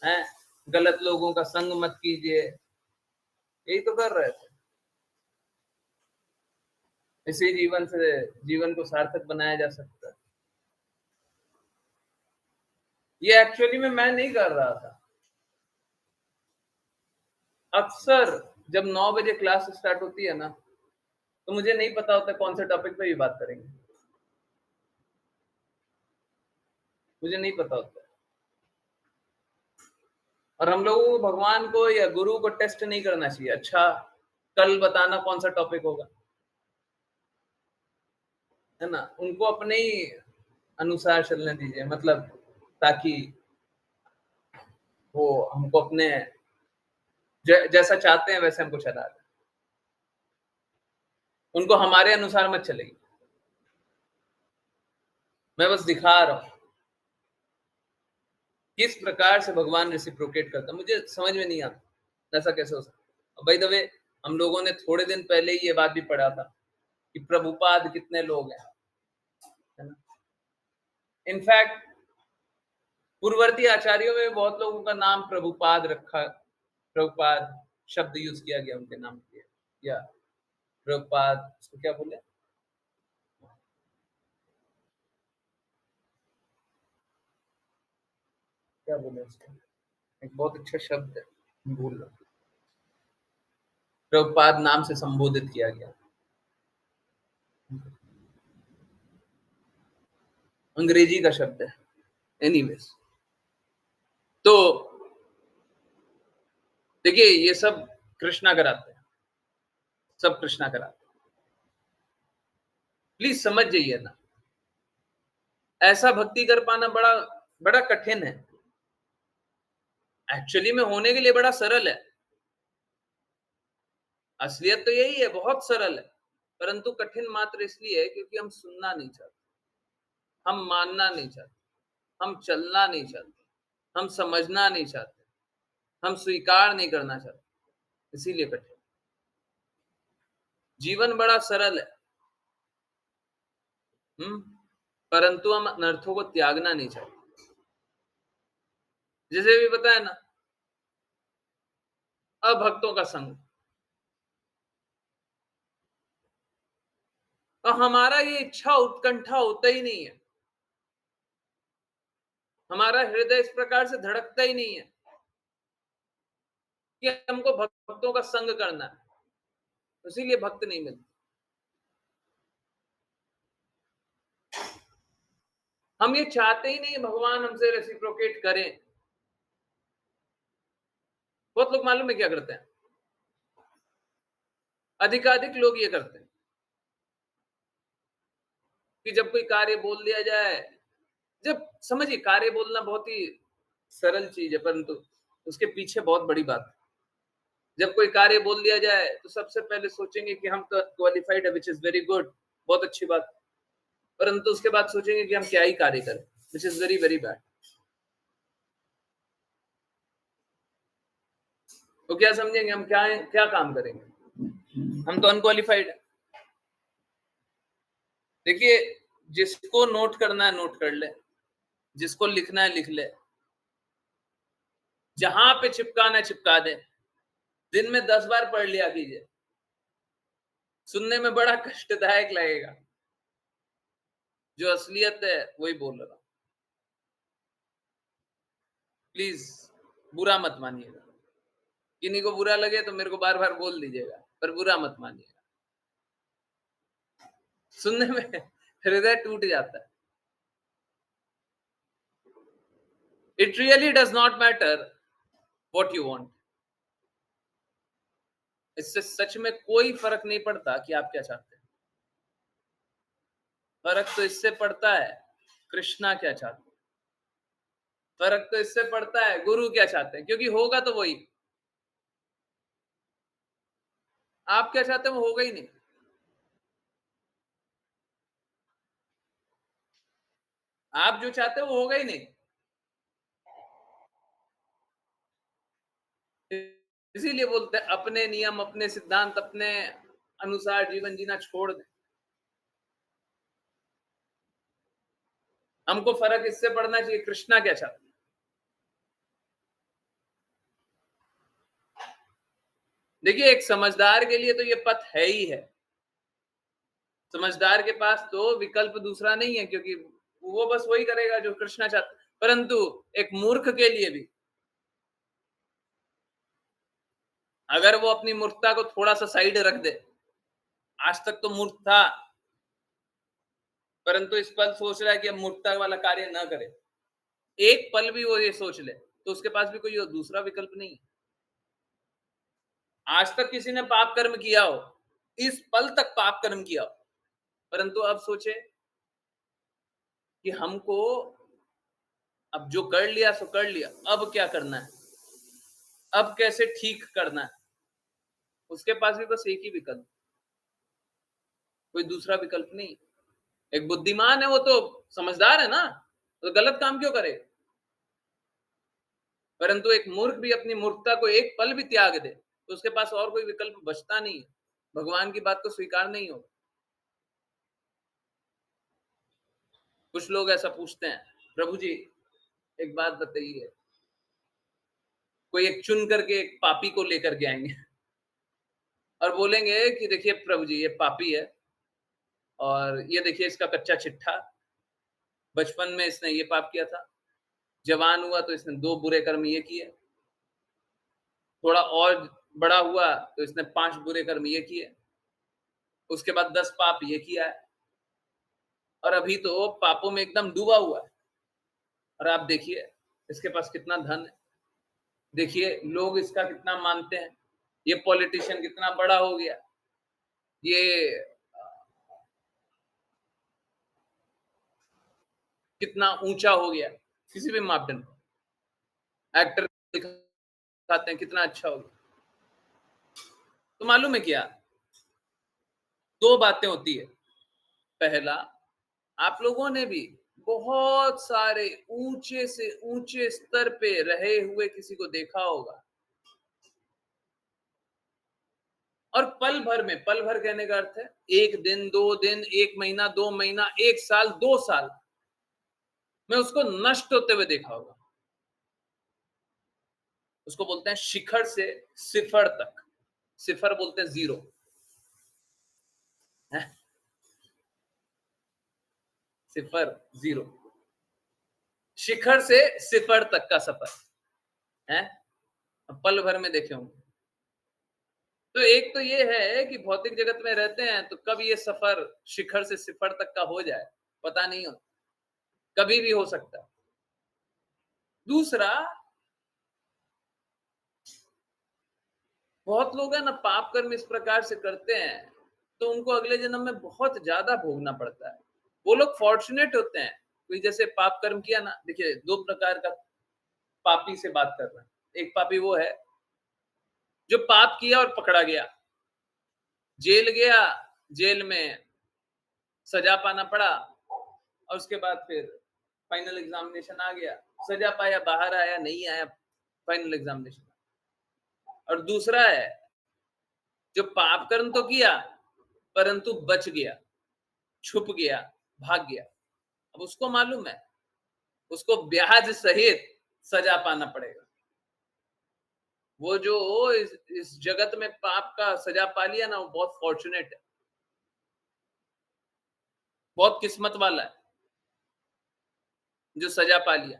हैं, गलत लोगों का संग मत कीजिए, यही तो कर रहे थे। इसी जीवन से जीवन को सार्थक बनाया जा सकता है। ये एक्चुअली में मैं नहीं कर रहा था। अक्सर जब 9 बजे क्लास स्टार्ट होती है ना, तो मुझे नहीं पता होता कौन से टॉपिक पे भी बात करेंगे, मुझे नहीं पता होता। और हम लोगों को भगवान को या गुरु को टेस्ट नहीं करना चाहिए। अच्छा, कल बताना कौन सा टॉपिक होगा, है ना। उनको अपने ही अनुसार चलने दीजिए, मतलब ताकि वो हमको अपने जैसा चाहते हैं वैसे हमको चला दें। उनको हमारे अनुसार मत चलेगी। मैं बस दिखा रहा हूं किस प्रकार से भगवान रेसिप्रोकेट करता है। मुझे समझ में नहीं आता ऐसा कैसे हो सकता। बाय द वे, हम लोगों ने थोड़े दिन पहले ही ये बात भी पढ़ा था कि प्रभुपाद कितने लोग हैं, है ना। इनफैक्ट पूर्ववर्ती आचार्यों में बहुत लोगों का नाम प्रभुपाद शब्द यूज किया गया उनके नाम के लिए, या प्रभुपाद, उसको क्या बोले, क्या बोले उसको, एक बहुत अच्छा शब्द है, भूल रहा हूं। प्रभुपाद नाम से संबोधित किया गया। अंग्रेजी का शब्द है। एनीवेज, तो देखिए ये सब कृष्णा कराते हैं, सब कृष्णा कराते हैं। प्लीज समझ जाइए ना, ऐसा भक्ति कर पाना बड़ा बड़ा कठिन है। एक्चुअली में होने के लिए बड़ा सरल है। असलियत तो यही है, बहुत सरल है, परंतु कठिन मात्र इसलिए है क्योंकि हम सुनना नहीं चाहते, हम मानना नहीं चाहते, हम चलना नहीं चाहते, हम समझना नहीं चाहते, हम स्वीकार नहीं करना चाहते, इसीलिए कठिन। जीवन बड़ा सरल है। परंतु हम अनर्थों को त्यागना नहीं चाहते। जैसे भी बताया ना, अभक्तों का संग, और हमारा ये इच्छा उत्कंठा होता ही नहीं है, हमारा हृदय इस प्रकार से धड़कता ही नहीं है कि हमको भक्तों का संग करना है, इसीलिए भक्त नहीं मिलते। हम ये चाहते ही नहीं भगवान हमसे रेसिप्रोकेट करें। बहुत लोग मालूम है क्या करते हैं, अधिकाधिक लोग ये करते हैं कि जब कोई कार्य बोल दिया जाए, जब समझिए कार्य बोलना बहुत ही सरल चीज है, परंतु उसके पीछे बहुत बड़ी बात है। जब कोई कार्य बोल दिया जाए तो सबसे पहले सोचेंगे कि हम तो क्वालिफाइड है, विच इज वेरी गुड, बहुत अच्छी बात, परंतु उसके बाद सोचेंगे कि हम क्या ही कार्य करें, which is very very bad. तो क्या समझेंगे हम क्या क्या काम करेंगे, हम तो अनक्वालिफाइड है। देखिए, जिसको नोट करना है नोट कर ले, जिसको लिखना है लिख ले, जहां पे चिपकाना है चिपका दे, दिन में 10 बार पढ़ लिया कीजिए। सुनने में बड़ा कष्टदायक लगेगा, जो असलियत है वही बोल रहा हूं। प्लीज बुरा मत मानिएगा, किन्हीं को बुरा लगे तो मेरे को बार बार बोल दीजिएगा, पर बुरा मत मानिएगा। सुनने में हृदय टूट जाता है। It really does not matter what you want. इससे सच में कोई फर्क नहीं पड़ता कि आप क्या चाहते हैं। फर्क तो इससे पड़ता है कृष्णा क्या चाहते हैं, फर्क तो इससे पड़ता है गुरु क्या चाहते हैं, क्योंकि होगा तो वही। आप क्या चाहते हैं वो होगा ही नहीं। आप जो चाहते हो वो होगा ही नहीं। इसीलिए बोलते हैं अपने नियम, अपने सिद्धांत, अपने अनुसार जीवन जीना छोड़ दें। हमको फर्क इससे पड़ना चाहिए कृष्णा क्या चाहते हैं। देखिए, एक समझदार के लिए तो ये पथ है ही है। समझदार के पास तो विकल्प दूसरा नहीं है, क्योंकि वो बस वही करेगा जो कृष्णा चाहता है। परंतु एक मूर्ख के लिए भी, अगर वो अपनी मूर्खता को थोड़ा सा साइड रख दे, आज तक तो मूर्ख था, परंतु इस पल सोच रहा है कि अब मूर्खता वाला कार्य ना करे, एक पल भी वो ये सोच ले, तो उसके पास भी कोई दूसरा विकल्प नहीं है। आज तक किसी ने पाप कर्म किया हो, इस पल तक पाप कर्म किया हो, परंतु अब सोचे कि हमको अब जो कर लिया सो कर लिया, अब क्या करना है, अब कैसे ठीक करना है, उसके पास भी बस एक ही विकल्प, कोई दूसरा विकल्प नहीं। एक बुद्धिमान है, वो तो समझदार है ना, तो गलत काम क्यों करे। परंतु एक मूर्ख भी अपनी मूर्खता को एक पल भी त्याग दे तो उसके पास और कोई विकल्प बचता नहीं है, भगवान की बात को स्वीकार नहीं होगा। कुछ लोग ऐसा पूछते हैं, प्रभु जी एक बात बताइए, कोई एक चुन करके एक पापी को लेकर के आएंगे और बोलेंगे कि देखिए प्रभु जी ये पापी है, और ये देखिए इसका कच्चा चिट्ठा, बचपन में इसने ये पाप किया था, जवान हुआ तो इसने 2 बुरे कर्म ये किए, थोड़ा और बड़ा हुआ तो इसने 5 बुरे कर्म ये किए, उसके बाद 10 पाप ये किया है, और अभी तो पापों में एकदम डूबा हुआ है। और आप देखिए इसके पास कितना धन है, देखिए लोग इसका कितना मानते हैं, ये पॉलिटिशियन कितना बड़ा हो गया, ये कितना ऊंचा हो गया, किसी भी मापदंड, एक्टर दिखाते हैं कितना अच्छा हो गया। तो मालूम है क्या, 2 बातें होती है। पहला, आप लोगों ने भी बहुत सारे ऊंचे से ऊंचे स्तर पे रहे हुए किसी को देखा होगा, और पल भर में, पल भर कहने का अर्थ है 1 दिन, 2 दिन, 1 महीना, 2 महीना, 1 साल, 2 साल में उसको नष्ट होते हुए देखा होगा। उसको बोलते हैं शिखर से सिफर तक। सिफर बोलते हैं 0 है, सिफर 0, शिखर से सिफर तक का सफर है, पल भर में देखे होंगे। तो एक तो ये है कि भौतिक जगत में रहते हैं तो कब ये सफर शिखर से सिफर तक का हो जाए पता नहीं हो, कभी भी हो सकता है। दूसरा, बहुत लोग है ना पाप कर्म इस प्रकार से करते हैं तो उनको अगले जन्म में बहुत ज्यादा भोगना पड़ता है। वो लोग फॉर्चुनेट होते हैं, कोई जैसे पाप कर्म किया ना, देखिए 2 प्रकार का पापी से बात कर रहे हैं। एक पापी वो है जो पाप किया और पकड़ा गया, जेल गया, जेल में सजा पाना पड़ा और उसके बाद फिर फाइनल एग्जामिनेशन आ गया, सजा पाया, बाहर आया, नहीं आया फाइनल एग्जामिनेशन। और दूसरा है जो पाप कर्म तो किया परंतु बच गया, छुप गया, भाग गया। अब उसको मालूम है उसको ब्याज सहित सजा पाना पड़ेगा। वो जो इस जगत में पाप का सजा पा लिया ना, वो बहुत फॉर्चुनेट है, बहुत किस्मत वाला है जो सजा पा लिया।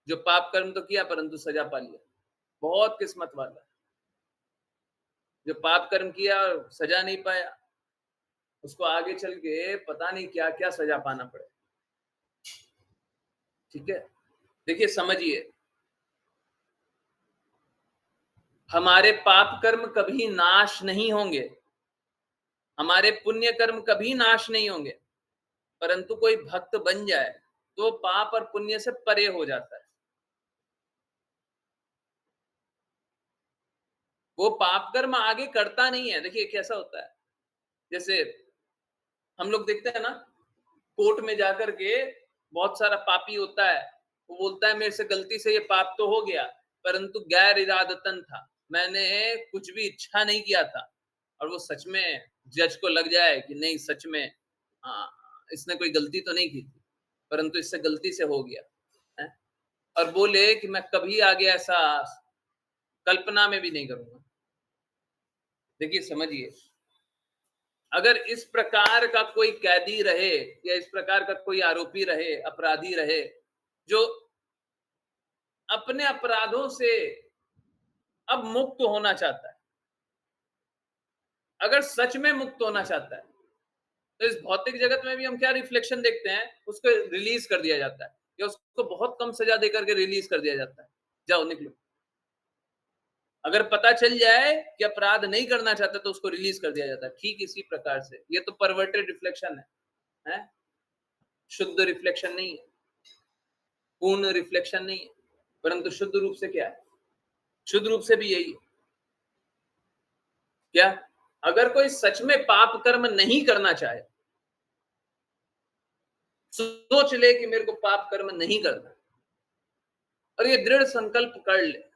जो पाप कर्म तो किया परंतु सजा पा लिया, बहुत किस्मत वाला है। जो पाप कर्म किया और सजा नहीं पाया, उसको आगे चल के पता नहीं क्या क्या सजा पाना पड़े। ठीक है, देखिए समझिए, हमारे पाप कर्म कभी नाश नहीं होंगे, हमारे पुण्य कर्म कभी नाश नहीं होंगे, परंतु कोई भक्त बन जाए तो पाप और पुण्य से परे हो जाता है। वो पाप कर्म आगे करता नहीं है। देखिए कैसा होता है, जैसे हम लोग देखते हैं ना, कोर्ट में जाकर के बहुत सारा पापी होता है, वो बोलता है मेरे से गलती से ये पाप तो हो गया परंतु गैर इरादतन था, मैंने कुछ भी इच्छा नहीं किया था। और वो सच में जज को लग जाए कि नहीं सच में हाँ, इसने कोई गलती तो नहीं की थी परंतु इससे गलती से हो गया है, और बोले कि मैं कभी आगे ऐसा कल्पना में भी नहीं करूंगा। देखिए समझिए, अगर इस प्रकार का कोई कैदी रहे या इस प्रकार का कोई आरोपी रहे, अपराधी रहे, जो अपने अपराधों से अब मुक्त होना चाहता है, अगर सच में मुक्त होना चाहता है, तो इस भौतिक जगत में भी हम क्या रिफ्लेक्शन देखते हैं, उसको रिलीज कर दिया जाता है या उसको बहुत कम सजा देकर के रिलीज कर दिया जाता है, जाओ निकलो। अगर पता चल जाए कि अपराध नहीं करना चाहता तो उसको रिलीज कर दिया जाता है। ठीक इसी प्रकार से ये तो परवर्टेड रिफ्लेक्शन है? शुद्ध रिफ्लेक्शन नहीं है, पूर्ण रिफ्लेक्शन नहीं है, परंतु शुद्ध रूप से क्या है, शुद्ध रूप से भी यही है। क्या, अगर कोई सच में पाप कर्म नहीं करना चाहे, सोच ले कि मेरे को पाप कर्म नहीं करना और ये दृढ़ संकल्प कर ले,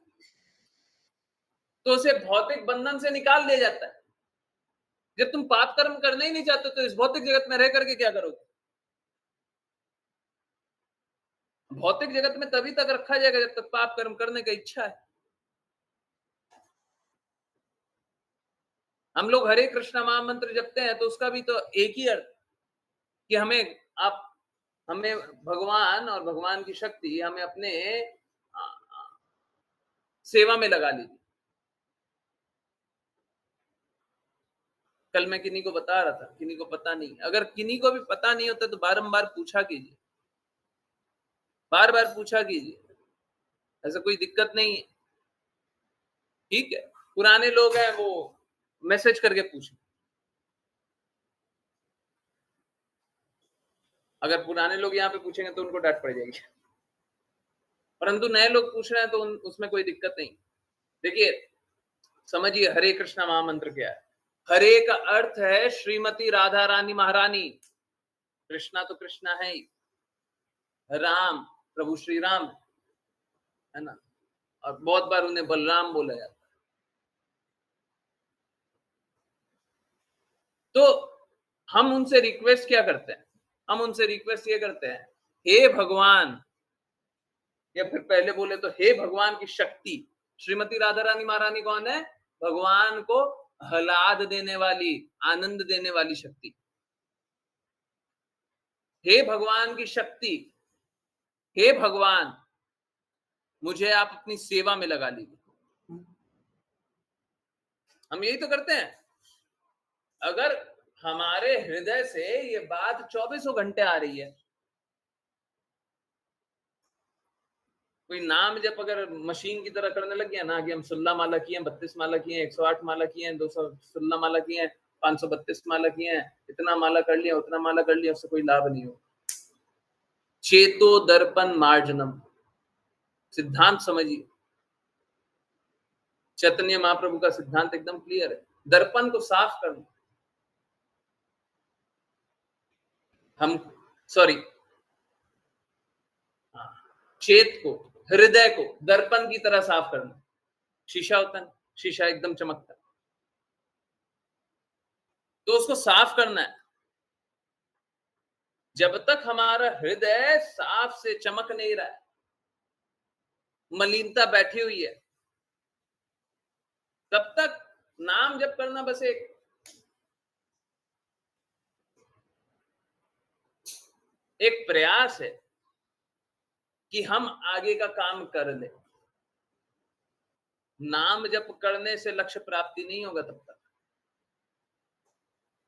तो उसे भौतिक बंधन से निकाल दिया जाता है। जब तुम पाप कर्म करना ही नहीं चाहते तो इस भौतिक जगत में रह करके क्या करोगे? भौतिक जगत में तभी तक रखा जाएगा जब तक पाप कर्म करने का इच्छा है। हम लोग हरे कृष्णा महामंत्र जपते हैं तो उसका भी तो एक ही अर्थ कि हमें भगवान और भगवान की शक्ति हमें अपने सेवा में लगा लीजिए। कल मैं किन्हीं को बता रहा था, किन्हीं को पता नहीं, अगर किन्हीं को भी पता नहीं होता तो बारंबार पूछा कीजिए, बार बार पूछा कीजिए, ऐसा कोई दिक्कत नहीं है। ठीक है, पुराने लोग हैं वो मैसेज करके पूछें, अगर पुराने लोग यहाँ पे पूछेंगे तो उनको डांट पड़ जाएगी, परंतु नए लोग पूछ रहे हैं तो उसमें कोई दिक्कत नहीं। देखिए समझिए, हरे कृष्णा महामंत्र क्या है। हरे का अर्थ है श्रीमती राधा रानी महारानी, कृष्णा तो कृष्णा है ही, राम प्रभु श्री राम है ना, और बहुत बार उन्हें बलराम बोला जाता है। तो हम उनसे रिक्वेस्ट क्या करते हैं? हम उनसे रिक्वेस्ट ये करते हैं, हे भगवान, या फिर पहले बोले तो हे भगवान की शक्ति। श्रीमती राधा रानी महारानी कौन है? भगवान को आह्लाद देने वाली, आनंद देने वाली शक्ति। हे भगवान की शक्ति, हे भगवान, मुझे आप अपनी सेवा में लगा लीजिए। हम यही तो करते हैं। अगर हमारे हृदय से ये बात 24 घंटे आ रही है, कोई नाम जब अगर मशीन की तरह करने लग गया ना कि हम 16 माला किए, 32 माला किए, 108 माला किए, 216 माला किए, 532 माला किए, इतना माला कर लिया, उतना माला कर लिया, उससे कोई लाभ नहीं हो। चेतो दर्पण मार्जनम, सिद्धांत समझिए। चैतन्य महाप्रभु का सिद्धांत एकदम क्लियर है, दर्पण को साफ करना। हम सॉरी चेत को, हृदय को दर्पण की तरह साफ करना। शीशा होता है, शीशा एकदम चमकता है, तो उसको साफ करना है। जब तक हमारा हृदय साफ से चमक नहीं रहा है, मलिनता बैठी हुई है, तब तक नाम जप करना बस एक प्रयास है कि हम आगे का काम कर ले। नाम जप करने से लक्ष्य प्राप्ति नहीं होगा तब तक।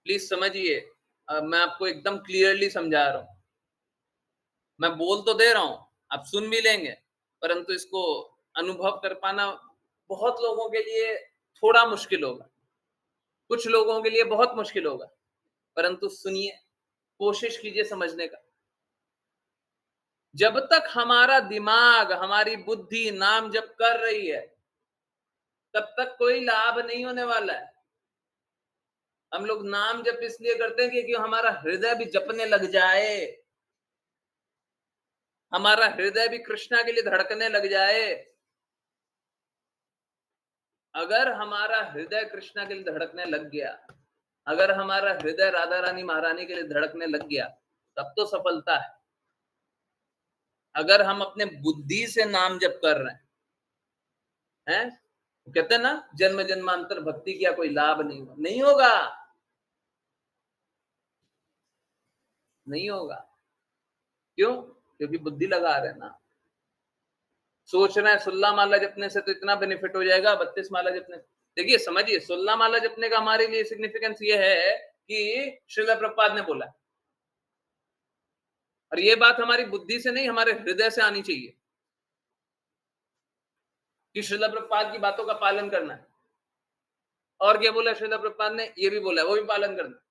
प्लीज समझिए, मैं आपको एकदम क्लियरली समझा रहा हूं। मैं बोल तो दे रहा हूं, आप सुन भी लेंगे, परंतु इसको अनुभव कर पाना बहुत लोगों के लिए थोड़ा मुश्किल होगा, कुछ लोगों के लिए बहुत मुश्किल होगा। परंतु सुनिए, कोशिश कीजिए समझने का। जब तक हमारा दिमाग, हमारी बुद्धि नाम जप कर रही है, तब तक कोई लाभ नहीं होने वाला है। हम लोग नाम जप इसलिए करते हैं कि हमारा हृदय भी जपने लग जाए, हमारा हृदय भी कृष्णा के लिए धड़कने लग जाए। अगर हमारा हृदय कृष्णा के लिए धड़कने लग गया, अगर हमारा हृदय राधा रानी महारानी के लिए धड़कने लग गया, तब तो सफलता है। अगर हम अपने बुद्धि से नाम जप कर रहे हैं, कहते हैं ना, जन्म जन्मांतर भक्ति किया कोई लाभ नहीं होगा। नहीं होगा, नहीं होगा। क्यों? क्योंकि बुद्धि लगा रहे हैं ना। सोच रहे हैं 16 माला जपने से तो इतना बेनिफिट हो जाएगा, 32 माला जपने। देखिए समझिए, 16 माला जपने का हमारे लिए सिग्निफिकेंस ये है कि श्रील प्रभुपाद ने बोला, और ये बात हमारी बुद्धि से नहीं, हमारे हृदय से आनी चाहिए कि श्रील प्रभुपाद की बातों का पालन करना है। और क्या बोला श्रील प्रभुपाद ने? ये भी बोला, वो भी पालन करना।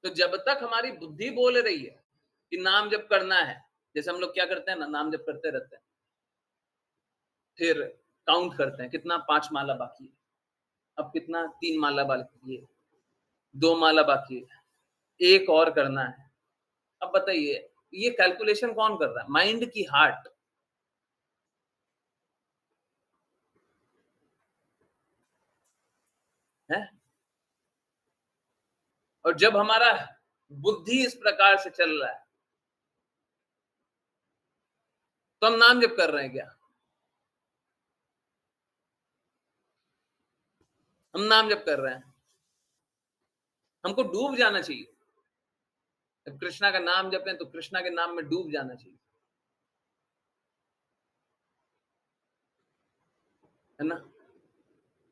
तो जब तक हमारी बुद्धि बोल रही है कि नाम जप करना है, जैसे हम लोग क्या करते हैं ना, नाम जप करते रहते हैं, फिर काउंट करते हैं कितना, 5 माला बाकी है, अब कितना, 3 माला बाकी है, 2 माला बाकी है, एक और करना है। अब बताइए, ये कैलकुलेशन कौन कर रहा है? माइंड की हार्ट है। और जब हमारा बुद्धि इस प्रकार से चल रहा है, तो हम नाम जप कर रहे हैं क्या? हम नाम जप कर रहे हैं। हमको डूब जाना चाहिए। जब कृष्णा का नाम जपें तो कृष्णा के नाम में डूब जाना चाहिए, है ना।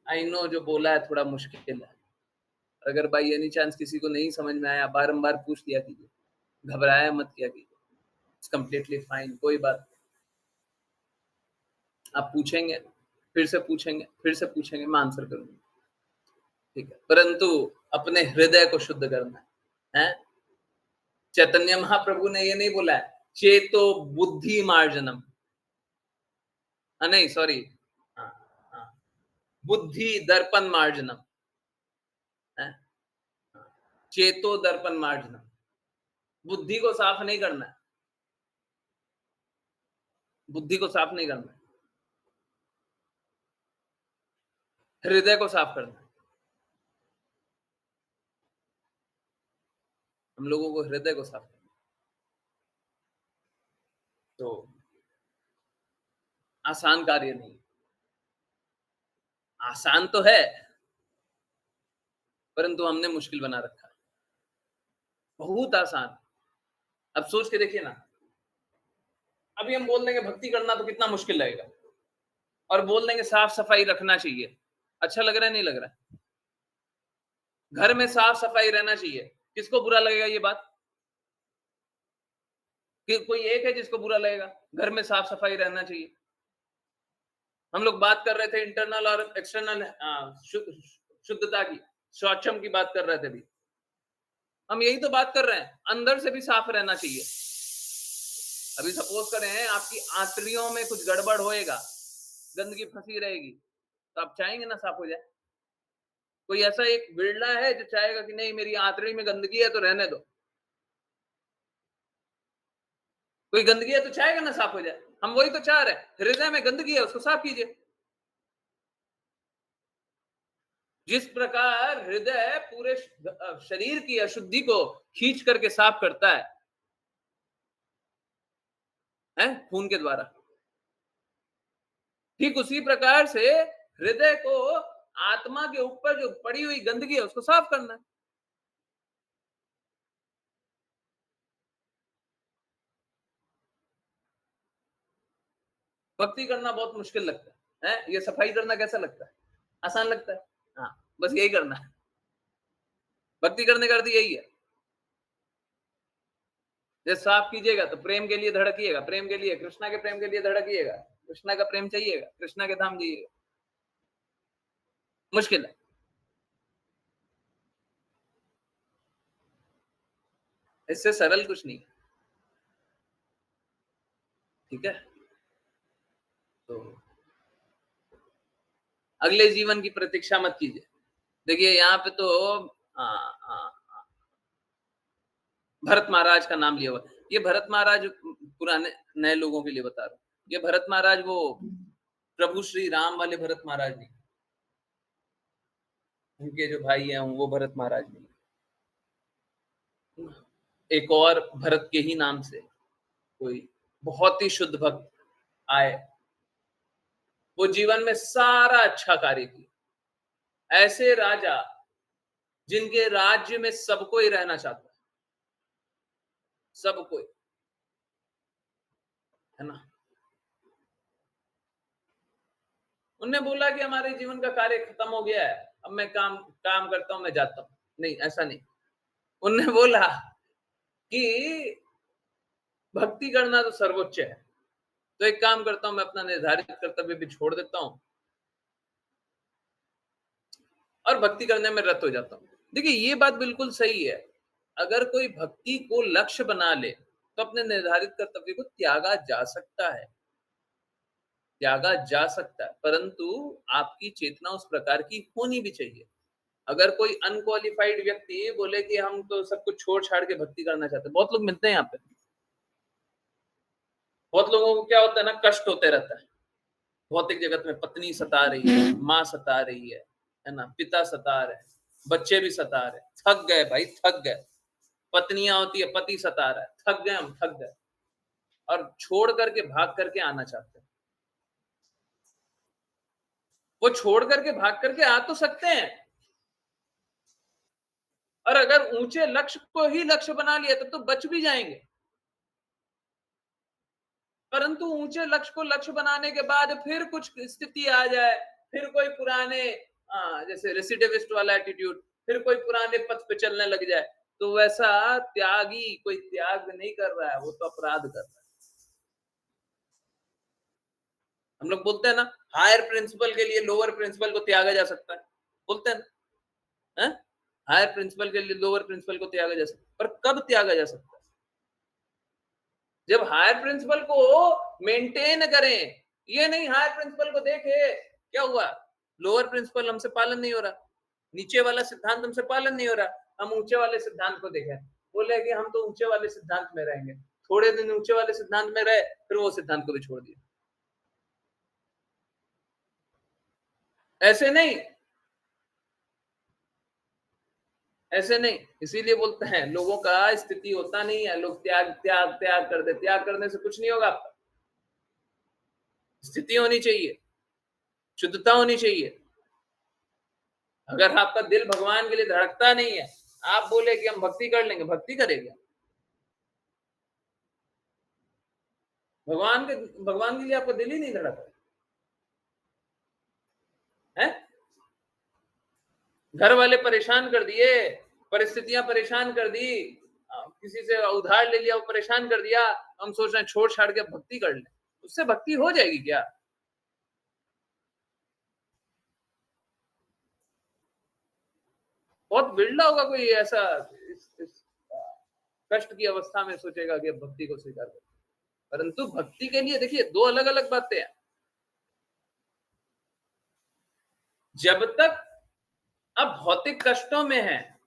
आई नो जो बोला है थोड़ा मुश्किल है। अगर बाई एनी चांस किसी को नहीं समझ में आया, बारंबार पूछ लिया कीजिए, घबराया मत किया कीजिए। इट्स कंप्लीटली फाइन, कोई बात। आप पूछेंगे, फिर से पूछेंगे, फिर से पूछेंगे, मैं आंसर करूंगा, ठीक है। परंतु अपने हृदय को शुद्ध करना है। चैतन्य महाप्रभु ने ये नहीं बोला है चेतो बुद्धि मार्जनम, नहीं सॉरी, बुद्धि दर्पण मार्जनम है। चेतो दर्पण मार्जनम, बुद्धि को साफ नहीं करना है, बुद्धि को साफ नहीं करना है। हृदय को साफ करना है। हम लोगों को हृदय को साफ करना है। तो आसान कार्य नहीं, आसान तो है, परंतु हमने मुश्किल बना रखा है। बहुत आसान। अब सोच के देखिए ना, अभी हम बोल देंगे भक्ति करना तो कितना मुश्किल लगेगा, और बोल देंगे साफ सफाई रखना चाहिए। अच्छा लग रहा है, नहीं लग रहा है? घर में साफ सफाई रहना चाहिए, किसको बुरा लगेगा ये बात? कि कोई एक है जिसको बुरा लगेगा? घर में साफ सफाई रहना चाहिए। हम लोग बात कर रहे थे इंटरनल और एक्सटर्नल शुद्धता की, स्वच्छम की बात कर रहे थे अभी। हम यही तो बात कर रहे हैं, अंदर से भी साफ रहना चाहिए। अभी सपोज करें आपकी आंतड़ियों में कुछ गड़बड़ होएगा, गंदगी फंसी रहेगी, तो आप चाहेंगे ना साफ हो जाए? कोई ऐसा एक बिरला है जो चाहेगा कि नहीं मेरी आंतड़ी में गंदगी है तो रहने दो? कोई गंदगी है तो चाहेगा ना साफ हो जाए? हम वही तो चाह रहे हैं, हृदय में गंदगी है उसको साफ कीजिए। जिस प्रकार हृदय पूरे शरीर की अशुद्धि को खींच करके साफ करता है खून के द्वारा, ठीक उसी प्रकार से हृदय को आत्मा के ऊपर जो पड़ी हुई गंदगी है उसको साफ करना है। भक्ति करना बहुत मुश्किल लगता है, ये सफाई करना कैसा लगता है? आसान लगता है। हाँ, बस यही करना है। भक्ति करने का अर्थ यही है। जब साफ कीजिएगा तो प्रेम के लिए धड़किएगा, प्रेम के लिए, कृष्णा के प्रेम के लिए धड़किएगा, कृष्णा का प्रेम चाहिएगा, कृष्णा के धाम जाइएगा। मुश्किल है। इससे सरल कुछ नहीं है। ठीक है, तो अगले जीवन की प्रतीक्षा मत कीजिए। देखिए यहाँ पे तो आ, आ, आ, भरत महाराज का नाम लिया हुआ। ये भरत महाराज पुराने नए लोगों के लिए बता रहा हूँ, ये भरत महाराज वो प्रभु श्री राम वाले भरत महाराज नहीं, उनके जो भाई हैं वो भरत महाराज नहीं, एक और भरत के ही नाम से कोई बहुत ही शुद्ध भक्त आए, वो जीवन में सारा अच्छा कार्य किया। ऐसे राजा जिनके राज्य में सब कोई रहना चाहता है, सब कोई, है ना। उनने बोला कि हमारे जीवन का कार्य खत्म हो गया है, अब मैं काम काम करता हूं, मैं जाता हूं। नहीं, ऐसा नहीं। उनने बोला कि भक्ति करना तो सर्वोच्च है, तो एक काम करता हूं, मैं अपना निर्धारित कर्तव्य भी छोड़ देता हूं और भक्ति करने में रत हो जाता हूं। देखिए ये बात बिल्कुल सही है। अगर कोई भक्ति को लक्ष्य बना ले तो अपने निर्धारित कर्तव्य को त्यागा जा सकता है, त्यागा जा सकता है, परंतु आपकी चेतना उस प्रकार की होनी भी चाहिए। अगर कोई अनक्वालिफाइड व्यक्ति बोले कि हम तो सब कुछ छोड़ छाड़ के भक्ति करना चाहते हैं, बहुत लोग मिलते हैं यहाँ पे, बहुत लोगों को क्या होता है ना, कष्ट होते रहता है भौतिक जगत में। पत्नी सता रही है, माँ सता रही है ना, पिता सता रहे, बच्चे भी सता रहे, थक गए भाई, थक गए। पत्नियां होती है, पति सता रहा है, थक गए, हम थक गए, और छोड़ करके भाग करके आना चाहते हैं। वो छोड़ करके भाग करके आ तो सकते हैं, और अगर ऊंचे लक्ष्य को ही लक्ष्य बना लिया तो बच भी जाएंगे, परंतु ऊंचे लक्ष्य को लक्ष्य बनाने के बाद फिर कुछ स्थिति आ जाए, फिर कोई पुराने जैसे रेसिडिविस्ट वाला एटीट्यूड, फिर कोई पुराने पथ पे चलने लग जाए, तो वैसा त्यागी कोई त्याग नहीं कर रहा है, वो तो अपराध कर रहा है। हम लोग बोलते हैं ना, हायर प्रिंसिपल के लिए लोअर प्रिंसिपल को त्यागा जा सकता है, बोलते हैं ना, हायर प्रिंसिपल के लिए लोअर प्रिंसिपल को त्यागा जा सकता है, पर कब त्यागा जा सकता है? जब हायर प्रिंसिपल को मेंटेन करें, ये नहीं हायर प्रिंसिपल को देखे क्या हुआ, लोअर प्रिंसिपल हमसे पालन नहीं हो रहा, नीचे वाला सिद्धांत हमसे पालन नहीं हो रहा, हम ऊंचे वाले सिद्धांत को देखें, बोले कि हम तो ऊंचे वाले सिद्धांत में रहेंगे, थोड़े दिन ऊंचे वाले सिद्धांत में रहे, फिर वो सिद्धांत को भी छोड़ दिया। ऐसे नहीं, ऐसे नहीं। इसीलिए बोलते हैं लोगों का स्थिति होता नहीं है, लोग त्याग त्याग त्याग कर दे, त्याग करने से कुछ नहीं होगा आपका। स्थिति होनी चाहिए, शुद्धता होनी चाहिए। अगर आपका दिल भगवान के लिए धड़कता नहीं है, आप बोले कि हम भक्ति कर लेंगे, भक्ति करेंगे? भगवान के लिए आपका दिल ही नहीं धड़क रहा है। घर वाले परेशान कर दिए, परिस्थितियां परेशान कर दी, किसी से उधार ले लिया, वो परेशान कर दिया, हम सोच रहे हैं छोड़ छाड़ के भक्ति कर लें। उससे भक्ति हो जाएगी क्या? बहुत बिरला होगा कोई ऐसा इस कष्ट की अवस्था में सोचेगा कि अब भक्ति को स्वीकार कर। परंतु भक्ति के लिए देखिए दो अलग अलग बातें हैं। जब तक आप भौतिक कष्टों में हैं,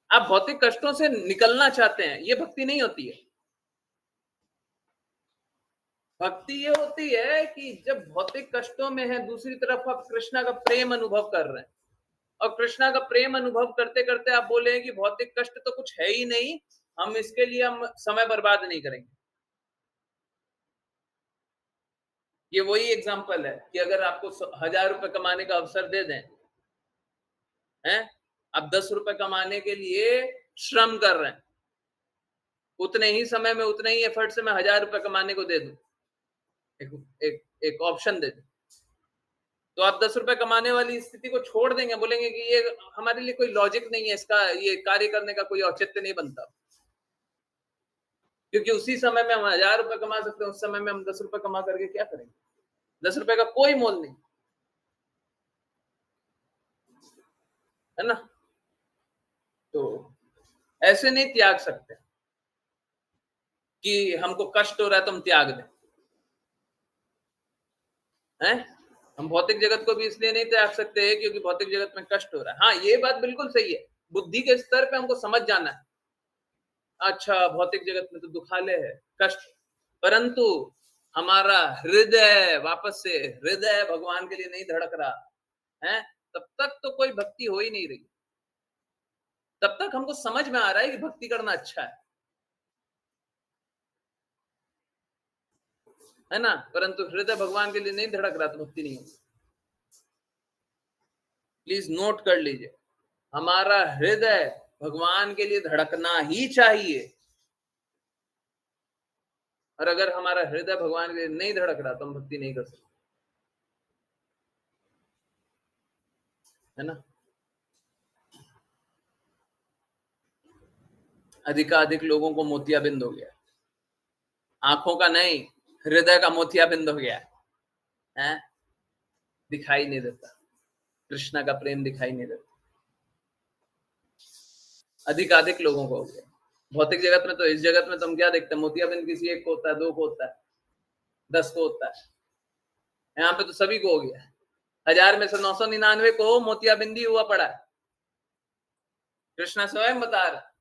आप भौतिक कष्टों से निकलना चाहते हैं, ये भक्ति नहीं होती है। भक्ति ये होती है कि जब भौतिक कष्टों में है, दूसरी तरफ आप कृष्णा का प्रेम अनुभव कर रहे हैं, और कृष्णा का प्रेम अनुभव करते करते आप बोले हैं कि भौतिक कष्ट तो कुछ है ही नहीं, हम इसके लिए हम समय बर्बाद नहीं करेंगे। ये वही एग्जांपल है कि अगर आपको 1000 रुपए कमाने का अवसर दे दें, हैं, आप 10 रुपए कमाने के लिए श्रम कर रहे हैं, उतने ही समय में, उतने ही एफर्ट से मैं 1000 रुपए कमाने को दे दूं, एक ऑप्शन दे दूं, तो आप 10 रुपए कमाने वाली स्थिति को छोड़ देंगे, बोलेंगे कि ये हमारे लिए कोई लॉजिक नहीं है, इसका ये कार्य करने का कोई औचित्य नहीं बनता, क्योंकि उसी समय में हम 1000 रुपए कमा सकते हैं, उस समय में हम 10 रुपए कमा करके क्या करेंगे? 10 रुपए का कोई मोल नहीं है ना। तो ऐसे नहीं त्याग सकते कि हमको कष्ट हो रहा है तो हम त्याग दें, हैं? हम भौतिक जगत को भी इसलिए नहीं त्याग सकते हैं क्योंकि भौतिक जगत में कष्ट हो रहा है। हाँ, ये बात बिल्कुल सही है, बुद्धि के स्तर पे हमको समझ जाना है, अच्छा भौतिक जगत में तो दुखालय है, कष्ट, परंतु हमारा हृदय, वापस से हृदय भगवान के लिए नहीं धड़क रहा है, तब तक तो कोई भक्ति हो ही नहीं रही। तब तक हमको समझ में आ रहा है कि भक्ति करना अच्छा है ना, परंतु हृदय भगवान के लिए नहीं धड़क रहा तो भक्ति नहीं होगी। प्लीज नोट कर लीजिए, हमारा हृदय भगवान के लिए धड़कना ही चाहिए, और अगर हमारा हृदय भगवान के लिए नहीं धड़क रहा तो हम भक्ति नहीं कर सकते, है ना। अधिकाधिक लोगों को मोतियाबिंद हो गया, आंखों का नहीं, हृदय का मोतियाबिंद हो गया है, दिखाई नहीं देता, कृष्णा का प्रेम दिखाई नहीं देता, अधिकाधिक लोगों को हो गया। भौतिक जगत में तो, इस जगत में तो हम क्या देखते हैं, मोतियाबिंद किसी एक को होता है, 2 को होता है, 10 को होता है, यहाँ पे तो सभी को हो गया है। 1000 में से 999 को मोतियाबिंदी हुआ पड़ा है, कृष्णा स्वयं बता रहा,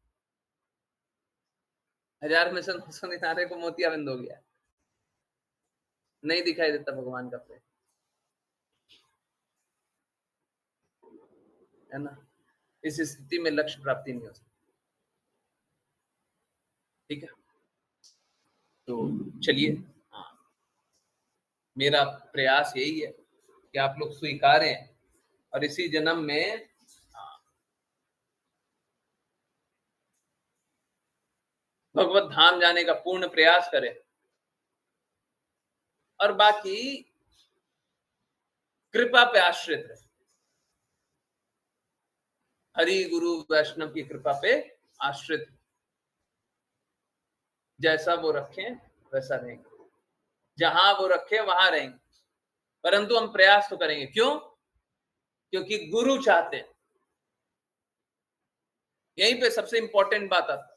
1000 में से 999 को मोतियाबिंद हो गया, नहीं दिखाई देता भगवान का प्रेम, है ना। इस स्थिति में लक्ष्य प्राप्ति नहीं हो सकती, ठीक है। तो चलिए, हाँ, मेरा प्रयास यही है कि आप लोग स्वीकारें और इसी जन्म में भगवत धाम जाने का पूर्ण प्रयास करें, और बाकी कृपा पे आश्रित रहे, हरि गुरु वैष्णव की कृपा पे आश्रित, जैसा वो रखें वैसा रहेंगे, जहां वो रखे वहां रहेंगे, परंतु हम प्रयास तो करेंगे। क्यों? क्योंकि गुरु चाहते हैं। यहीं पे सबसे इंपॉर्टेंट बात आता है,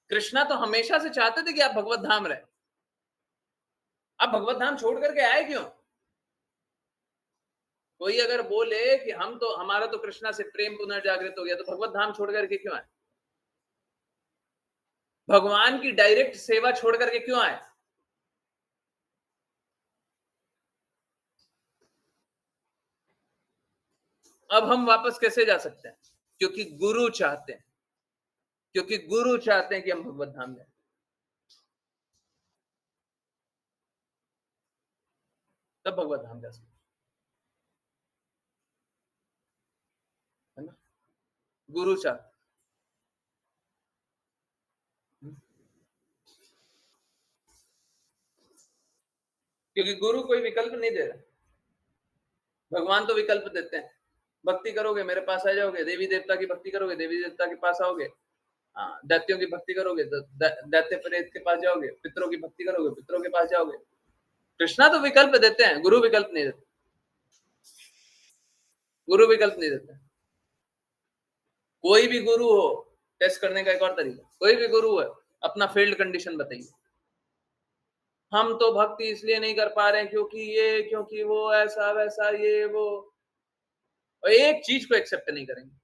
कृष्णा तो हमेशा से चाहते थे कि आप भगवत धाम रहे, आप भगवत धाम छोड़ करके आए क्यों? कोई अगर बोले कि हम तो, हमारा तो कृष्णा से प्रेम पुनर्जागृत हो गया, तो भगवत धाम छोड़ करके क्यों आए? भगवान की डायरेक्ट सेवा छोड़ करके क्यों आए? अब हम वापस कैसे जा सकते हैं? क्योंकि गुरु चाहते हैं, क्योंकि गुरु चाहते हैं कि हम भगवत धाम जाए। तब भगवत धाम जा सकते है ना। गुरु चाहते, क्योंकि गुरु कोई विकल्प नहीं दे रहा। भगवान तो विकल्प देते हैं, भक्ति करोगे मेरे पास आ जाओगे, देवी देवता की भक्ति करोगे देवी देवता के पास आओगे, दैत्यों की भक्ति करोगे तो दैत्य प्रेत के पास जाओगे, पितरों की भक्ति करोगे पितरों के पास जाओगे। कृष्णा तो विकल्प देते हैं, गुरु विकल्प नहीं देते, गुरु विकल्प नहीं देते। कोई भी गुरु हो, टेस्ट करने का एक और तरीका, कोई भी गुरु है, अपना फील्ड कंडीशन बताइए। हम तो भक्ति इसलिए नहीं कर पा रहे हैं क्योंकि ये, क्योंकि वो, ऐसा वैसा, ये वो, और एक चीज को एक्सेप्ट नहीं करेंगे।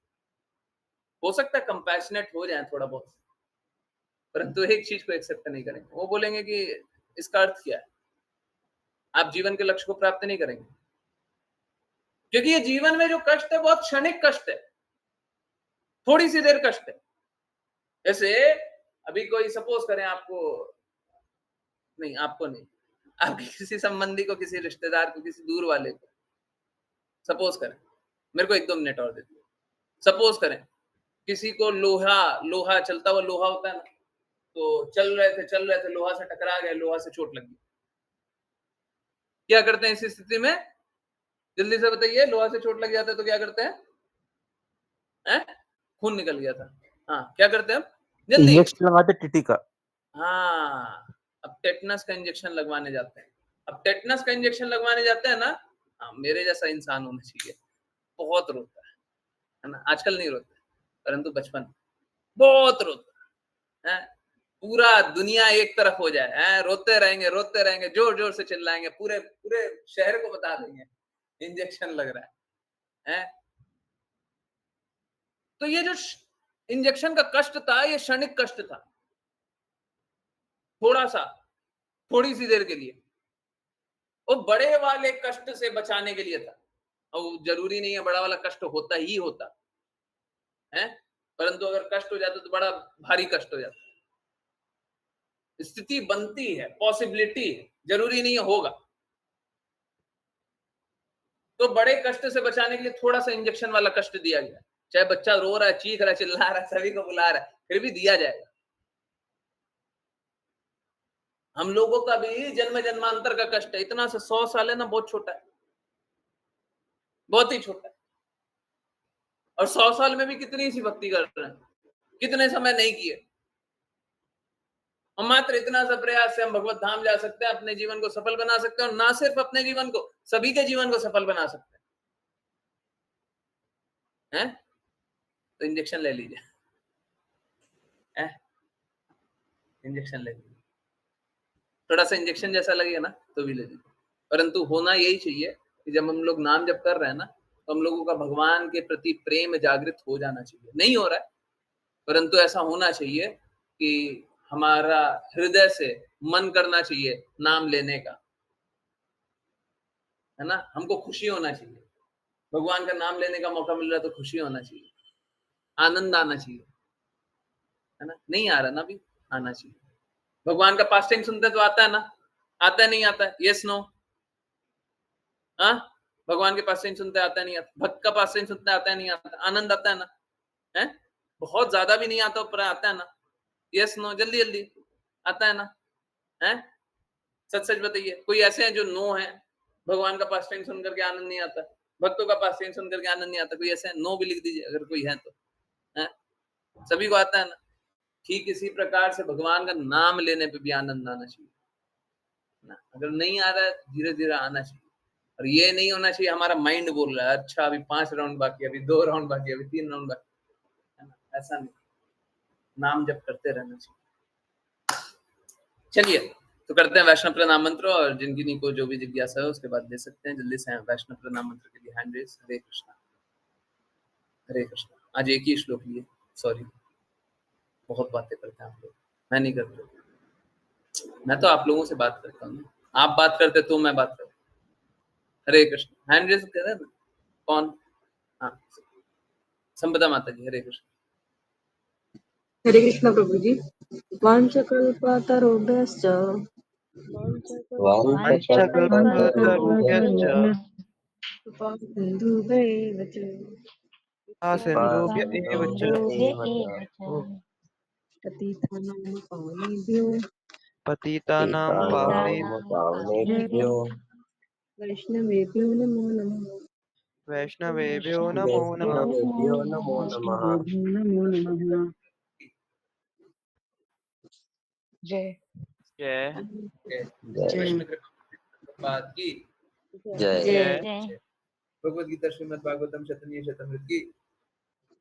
हो सकता है कंपैशनेट हो जाए थोड़ा बहुत, परंतु एक चीज को एक्सेप्ट नहीं करेंगे। वो बोलेंगे कि इसका अर्थ क्या है, आप जीवन के लक्ष्य को प्राप्त नहीं करेंगे, क्योंकि ये जीवन में जो कष्ट है बहुत क्षणिक कष्ट है, थोड़ी सी देर कष्ट है। जैसे अभी कोई सपोज करें आपको, नहीं आपको नहीं, आपके किसी संबंधी को, किसी रिश्तेदार को, किसी दूर वाले को सपोज करें, मेरे को 1-2 मिनट और दे दीजिए। सपोज करें किसी को लोहा चलता हुआ लोहा होता है ना, तो चल रहे थे लोहा से टकरा गए, लोहा से चोट लगी। क्या करते हैं इस स्थिति में? जल्दी से बताइए, लोहा से चोट लग जाता है तो क्या करते हैं? खून निकल गया था, हाँ क्या करते हैं हम? जल्दी इंजेक्शन लगाते टीटी का। हाँ, अब टेटनस का इंजेक्शन लगवाने जाते हैं। अब टेटनस का इंजेक्शन लगवाने जाते हैं ना, हाँ मेरे जैसा इंसान होना चाहिए, बहुत रोता है ना। आजकल नहीं रोता, परंतु बचपन बहुत रोता है। पूरा दुनिया एक तरफ हो जाए, है रोते रहेंगे, जोर जोर से चिल्लाएंगे, पूरे पूरे शहर को बता देंगे इंजेक्शन लग रहा है। तो ये जो इंजेक्शन का कष्ट था, ये क्षणिक कष्ट था, थोड़ा सा, थोड़ी सी देर के लिए। वो बड़े वाले कष्ट से बचाने के लिए था, और जरूरी नहीं है बड़ा वाला कष्ट होता ही होता है, परंतु अगर कष्ट हो जाता तो बड़ा भारी कष्ट हो जाता। स्थिति बनती है, पॉसिबिलिटी है, जरूरी नहीं होगा। तो बड़े कष्ट से बचाने के लिए थोड़ा सा इंजेक्शन वाला कष्ट दिया गया, चाहे बच्चा रो रहा है, चीख रहा है, चिल्ला रहा है, सभी को बुला रहा है, फिर भी दिया जाएगा। हम लोगों का भी जन्म जन्मांतर का कष्ट है, इतना से 100 साल है ना, बहुत छोटा है, बहुत ही छोटा है। और 100 साल में भी कितनी सी भक्ति कर रहे हैं, कितने समय नहीं किए। और मात्र इतना सा प्रयास से हम भगवत धाम जा सकते हैं, अपने जीवन को सफल बना सकते हैं, और ना सिर्फ अपने जीवन को, सभी के जीवन को सफल बना सकते हैं। तो इंजेक्शन ले लीजिए, इंजेक्शन ले लीजिए, थोड़ा सा इंजेक्शन जैसा लगेगा ना तो भी ले लीजिए। परंतु होना यही चाहिए कि जब हम लोग नाम जप कर रहे हैं ना, तो हम लोगों का भगवान के प्रति प्रेम जागृत हो जाना चाहिए। नहीं हो रहा है, परंतु ऐसा होना चाहिए कि हमारा हृदय से मन करना चाहिए नाम लेने का, है ना। हमको खुशी होना चाहिए, भगवान का नाम लेने का मौका मिल रहा है तो खुशी होना चाहिए, आनंद आना चाहिए, है ना। नहीं आ रहा ना अभी, आना चाहिए। भगवान का पास्टिंग सुनते तो आता है ना, आता है नहीं आता है? Yes no? हाँ, भगवान के पास्टिंग सुनते आता है नहीं आता? भक्त का पास्टिंग सुनते आता है नहीं आता? आनंद आता है ना? है बहुत ज्यादा भी नहीं आता, ऊपर आता है ना? Yes no? जल्दी जल्दी आता है ना? है सच सच बताइए, कोई ऐसे हैं जो नो है, भगवान का पास्टिंग सुन करके आनंद नहीं आता, भक्तों का पास्टिंग सुन करके आनंद नहीं आता? कोई ऐसे नो भी लिख दीजिए अगर कोई है तो। है सभी को आता है ना। ठीक इसी प्रकार से भगवान का नाम लेने पे भी आनंद आना चाहिए ना। अगर नहीं आ रहा है, धीरे धीरे आना चाहिए। और ये नहीं होना चाहिए हमारा माइंड बोल रहा है अच्छा अभी 5 राउंड बाकी, अभी 2 राउंड बाकी, अभी 3 राउंड बाकी, है ना। ऐसा नहीं, नाम जब करते रहना चाहिए। चलिए तो करते हैं वैष्णव प्रणाम मंत्र, और जिनकी को जो भी जिज्ञासा है उसके बाद दे सकते हैं। जल्दी से वैष्णव प्रणाम मंत्र के लिए हैंड रेज। हरे कृष्णा हरे कृष्णा। आज एक ही श्लोक लिए, सॉरी, बहुत बातें करते हैं आप लोग, मैं नहीं करता, मैं तो आप लोगों से बात करता हूँ, आप बात करते तो मैं बात करता। हरे कृष्ण। हैंड रेज कर रहे हैं ना? कौन? हाँ संपदा माता जी, हरे कृष्ण। हरे कृष्ण प्रभु जी। वाञ्छकल्पतरुभ्यश्च वाञ्छकल्पतरुभ्यश्च कृपासिन्धुभ्येव च सिन्धुभ्य एव च पतितानां पावनेभ्यो पतितानां पावनेभ्यो वैष्णवेभ्यो नमो नमः। वैष्णवेभ्यो नमो नमः। वैष्णवेभ्यो नमो नमः। जय जय कृष्ण कृपा की जय जय जय भगवद गीता श्रीमद् भागवतम शतनीय शतमृत की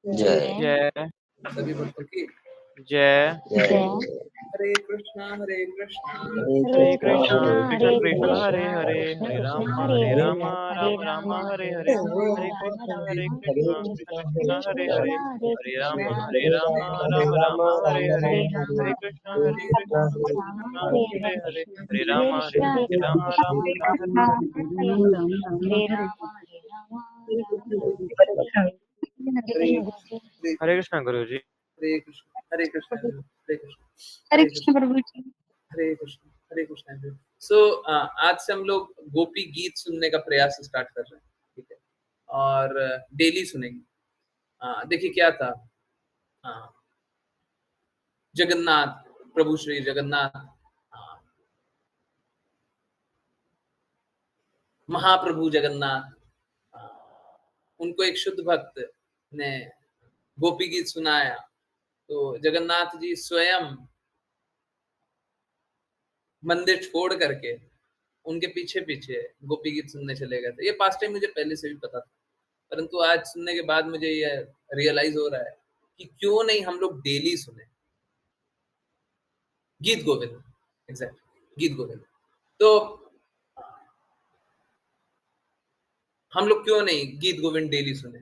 जय जय सभी भक्तों की जय। जय हरे कृष्णा हरे कृष्णा हरे हरे कृष्णा कृष्णा कृष्ण हरे कृष्ण हरे कृष्णा हरे कृष्ण हरे कृष्ण राम हरे हरे हरे राम राम राम हरे हरे हरे राम हरे राम कृष्णा राम हरे हरे कृष्णा कृष्ण कृष्ण हरे कृष्ण हरे हरे कृष्णा हरे हरे कृष्णा राम कृष्ण कृष्ण हरे हरे हरे राम हरे कृष्णा हरे हरे कृष्णा राम कृष्ण हरे हरे हरे हरे हरे हरे कृष्णा हरे हरे राम कृष्णा हरे कृष्ण कृष्ण हरे हरे हरे राम राम राम हरे हरे हरे हरे कृष्ण गुरु जी। हरे कृष्णा गुरु जी। हरे कृष्ण हरे कृष्ण हरे कृष्ण हरे हरे कृष्ण कृष्ण प्रभु जी। हरे कृष्ण हरे कृष्ण। सो आज से हम लोग गोपी गीत सुनने का प्रयास स्टार्ट कर रहे हैं, ठीक है, और डेली सुनेंगे। देखिए क्या था, जगन्नाथ प्रभु श्री जगन्नाथ महाप्रभु जगन्नाथ, उनको एक शुद्ध भक्त ने गोपी गीत सुनाया, तो जगन्नाथ जी स्वयं मंदिर छोड़ करके उनके पीछे पीछे गोपी गीत सुनने चले गए थे। ये पास्ट टाइम मुझे पहले से भी पता था, परंतु आज सुनने के बाद मुझे ये रियलाइज हो रहा है कि क्यों नहीं हम लोग डेली सुने गीत गोविंद। एग्जैक्ट, गीत गोविंद। तो हम लोग क्यों नहीं गीत गोविंद डेली सुने,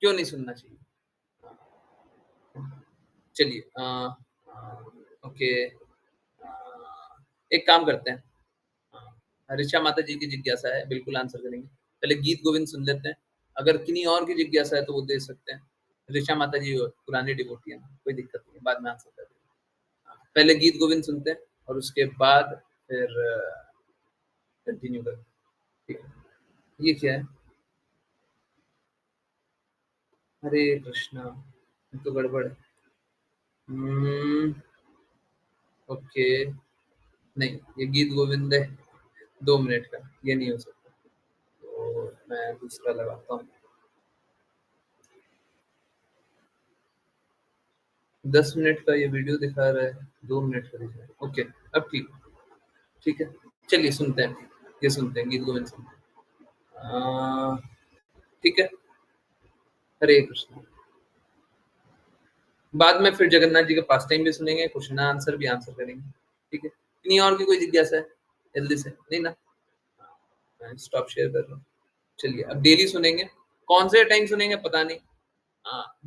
क्यों नहीं सुनना चाहिए? चलिए ओके, एक काम करते हैं, ऋचा माता जी की जिज्ञासा है, बिल्कुल आंसर करेंगे। पहले गीत गोविंद सुन लेते हैं, अगर किन्हीं और की जिज्ञासा है तो वो दे सकते हैं। ऋचा माता जी पुरानी डिवोटी है, कोई दिक्कत नहीं है, बाद में आंसर कर देंगे। पहले गीत गोविंद सुनते हैं और उसके बाद फिर कंटिन्यू करते हैं, ठीक है। ये क्या है? हरे कृष्णा, ये तो गड़बड़ है। ओके, नहीं, ये गीत गोविंद है 2 मिनट का, ये नहीं हो सकता, तो मैं दूसरा लगाता हूँ। 10 मिनट का ये वीडियो दिखा रहा है, 2 मिनट का दिखा रहा है। ओके, अब ठीक है, चलिए सुनते हैं, ये सुनते हैं, गीत गोविंद सुनते हैं। ठीक है, हरे कृष्ण। बाद में फिर जगन्नाथ जी के पास टाइम भी सुनेंगे, क्वेश्चन आंसर भी आंसर करेंगे, ठीक है। नहीं और की कोई जिज्ञासा है जल्दी से? नहीं ना, मैं स्टॉप शेयर कर रहा हूँ। चलिए अब डेली सुनेंगे, कौन से टाइम सुनेंगे पता नहीं।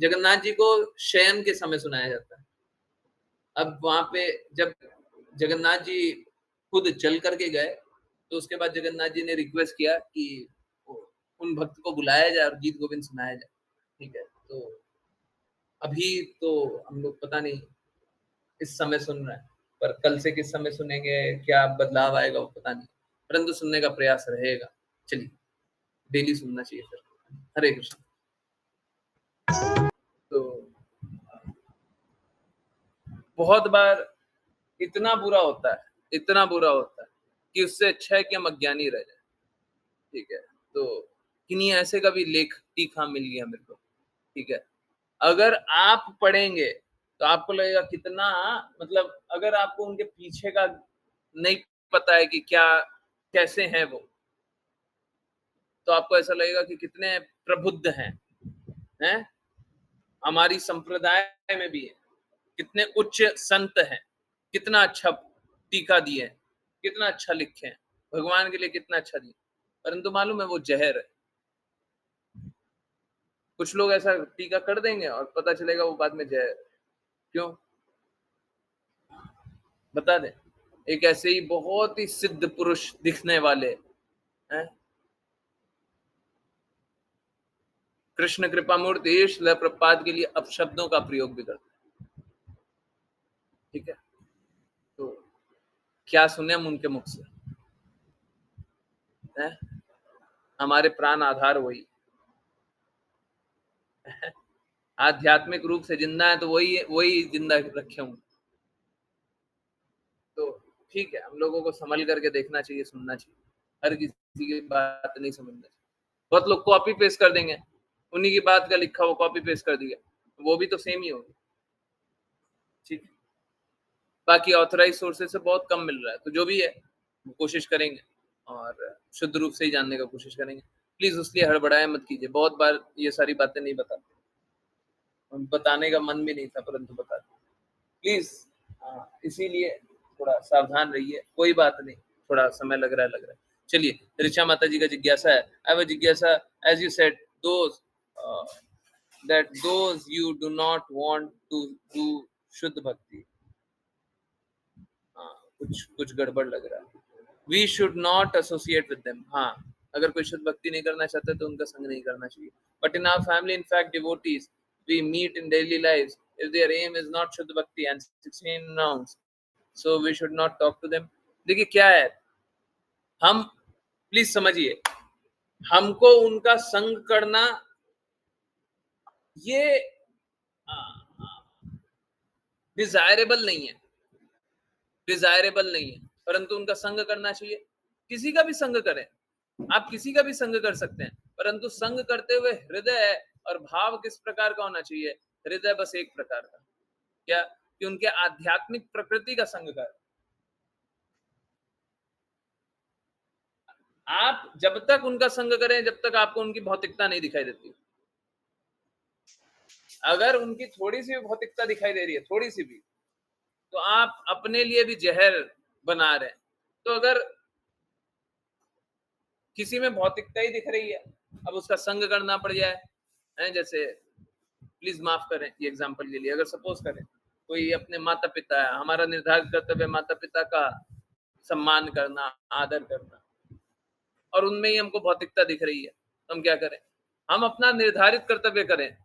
जगन्नाथ जी को शयन के समय सुनाया जाता है। अब वहां पे जब जगन्नाथ जी खुद चल करके गए, तो उसके बाद जगन्नाथ जी ने रिक्वेस्ट किया कि उन भक्त को बुलाया जाए और गीत गोविंद सुनाया जाए, ठीक है। तो अभी तो हम लोग पता नहीं इस समय सुन रहे हैं, पर कल से किस समय सुनेंगे, क्या बदलाव आएगा वो पता नहीं, परंतु सुनने का प्रयास रहेगा। चलिए डेली सुनना चाहिए फिर। हरे कृष्ण। तो बहुत बार इतना बुरा होता है, इतना बुरा होता है कि उससे अच्छा है कि हम अज्ञानी रह जाए, ठीक है। तो किन्हीं ऐसे का भी लेख टीका मिल गया मेरे को, ठीक है। अगर आप पढ़ेंगे तो आपको लगेगा कितना, मतलब अगर आपको उनके पीछे का नहीं पता है कि क्या कैसे हैं वो, तो आपको ऐसा लगेगा कि कितने प्रबुद्ध हैं हमारी संप्रदाय में भी है, कितने उच्च संत हैं, कितना अच्छा टीका दिए हैं, कितना अच्छा लिखे हैं, भगवान के लिए कितना अच्छा दिए, परंतु मालूम है वो जहर है। कुछ लोग ऐसा टीका कर देंगे और पता चलेगा वो बाद में जहर। क्यों? बता दें। एक ऐसे ही बहुत ही सिद्ध पुरुष दिखने वाले हैं, कृष्ण कृपा मूर्ति श्रील प्रभुपाद के लिए अपशब्दों का प्रयोग भी करते हैं। ठीक है, तो क्या सुने हम उनके मुख से है? हमारे प्राण आधार वही आध्यात्मिक रूप से जिंदा है, तो वही जिंदा रखे होंगे। तो ठीक है, हम लोगों को संभल करके देखना चाहिए, सुनना चाहिए, हर किसी की बात नहीं समझना चाहिए। बहुत लोग कॉपी पेस्ट कर देंगे, उन्हीं की बात का लिखा वो कॉपी पेस्ट कर दिया, वो भी तो सेम ही होगी। ठीक है, बाकी ऑथराइज सोर्सेज से बहुत कम मिल रहा है, तो जो भी है वो कोशिश करेंगे और शुद्ध रूप से ही जानने का कोशिश करेंगे। प्लीज उसलिए हड़बड़ाए मत कीजिए, बहुत बार ये सारी बातें नहीं बताते, बताने का मन भी नहीं था परंतु बता दें प्लीज। इसीलिए थोड़ा सावधान रहिए, कोई बात नहीं, थोड़ा समय लग रहा है। चलिए, ऋचा माता जी का जिज्ञासा है। आई हैव जिज्ञासा, as you said, those that those you do not want to do शुद्ध भक्ति। कुछ गड़बड़ लग रहा है। We should not associate with them। हाँ, अगर कोई शुद्ध भक्ति नहीं करना चाहता तो उनका संग नहीं करना चाहिए। But in our family, in fact, devotees we meet in daily lives, if their aim is not शुद्ध भक्ति and 16 rounds, so we should not talk to them। देखिए क्या है, हम प्लीज समझिए, हमको उनका संग करना ये डिजायरेबल नहीं है, परंतु उनका संग करना चाहिए। किसी का भी संग करें, आप किसी का भी संग कर सकते हैं, परंतु संग करते हुए हृदय और भाव किस प्रकार का होना चाहिए? हृदय बस एक प्रकार का, क्या कि उनके आध्यात्मिक प्रकृति का संग करें। आप जब तक उनका संग करें, जब तक आपको उनकी भौतिकता नहीं दिखाई देती। अगर उनकी थोड़ी सी भी भौतिकता दिखाई दे रही है, थोड़ी सी भी, तो आप अपने लिए भी जहर बना रहे हैं। तो अगर किसी में भौतिकता ही दिख रही है, अब उसका संग करना पड़ जाए, है जैसे, प्लीज माफ करें ये एग्जांपल के लिए, अगर सपोज करें कोई अपने माता पिता है, हमारा निर्धारित कर्तव्य माता पिता का सम्मान करना, आदर करना, और उनमें ही हमको भौतिकता दिख रही है, तो हम क्या करें? हम अपना निर्धारित कर्तव्य करें।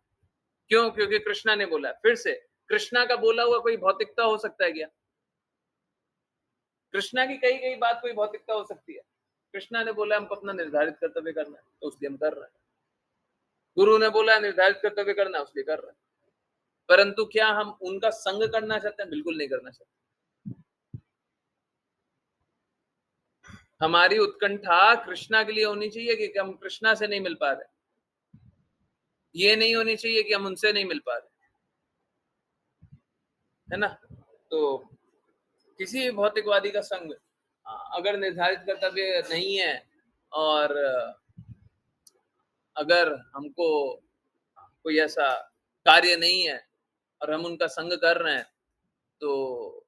क्यों? क्योंकि कृष्णा ने बोला। फिर से, कृष्णा का बोला हुआ कोई भौतिकता हो सकता है क्या? कृष्णा की कही गई बात कोई भौतिकता हो सकती है? कृष्णा ने बोला हमको अपना निर्धारित कर्तव्य करना है, तो उसलिए हम कर रहे हैं। गुरु ने बोला निर्धारित कर्तव्य करना है, उसलिए कर रहे हैं। परंतु क्या हम उनका संग करना चाहते हैं? बिल्कुल नहीं करना चाहते। हमारी उत्कंठा कृष्णा के लिए होनी चाहिए कि हम कृष्णा से नहीं मिल पा रहे, ये नहीं होनी चाहिए कि हम उनसे नहीं मिल पा रहे, है ना? तो किसी भी भौतिकवादी का संग अगर निर्धारित कर्तव्य नहीं है, और अगर हमको कोई ऐसा कार्य नहीं है और हम उनका संग कर रहे हैं, तो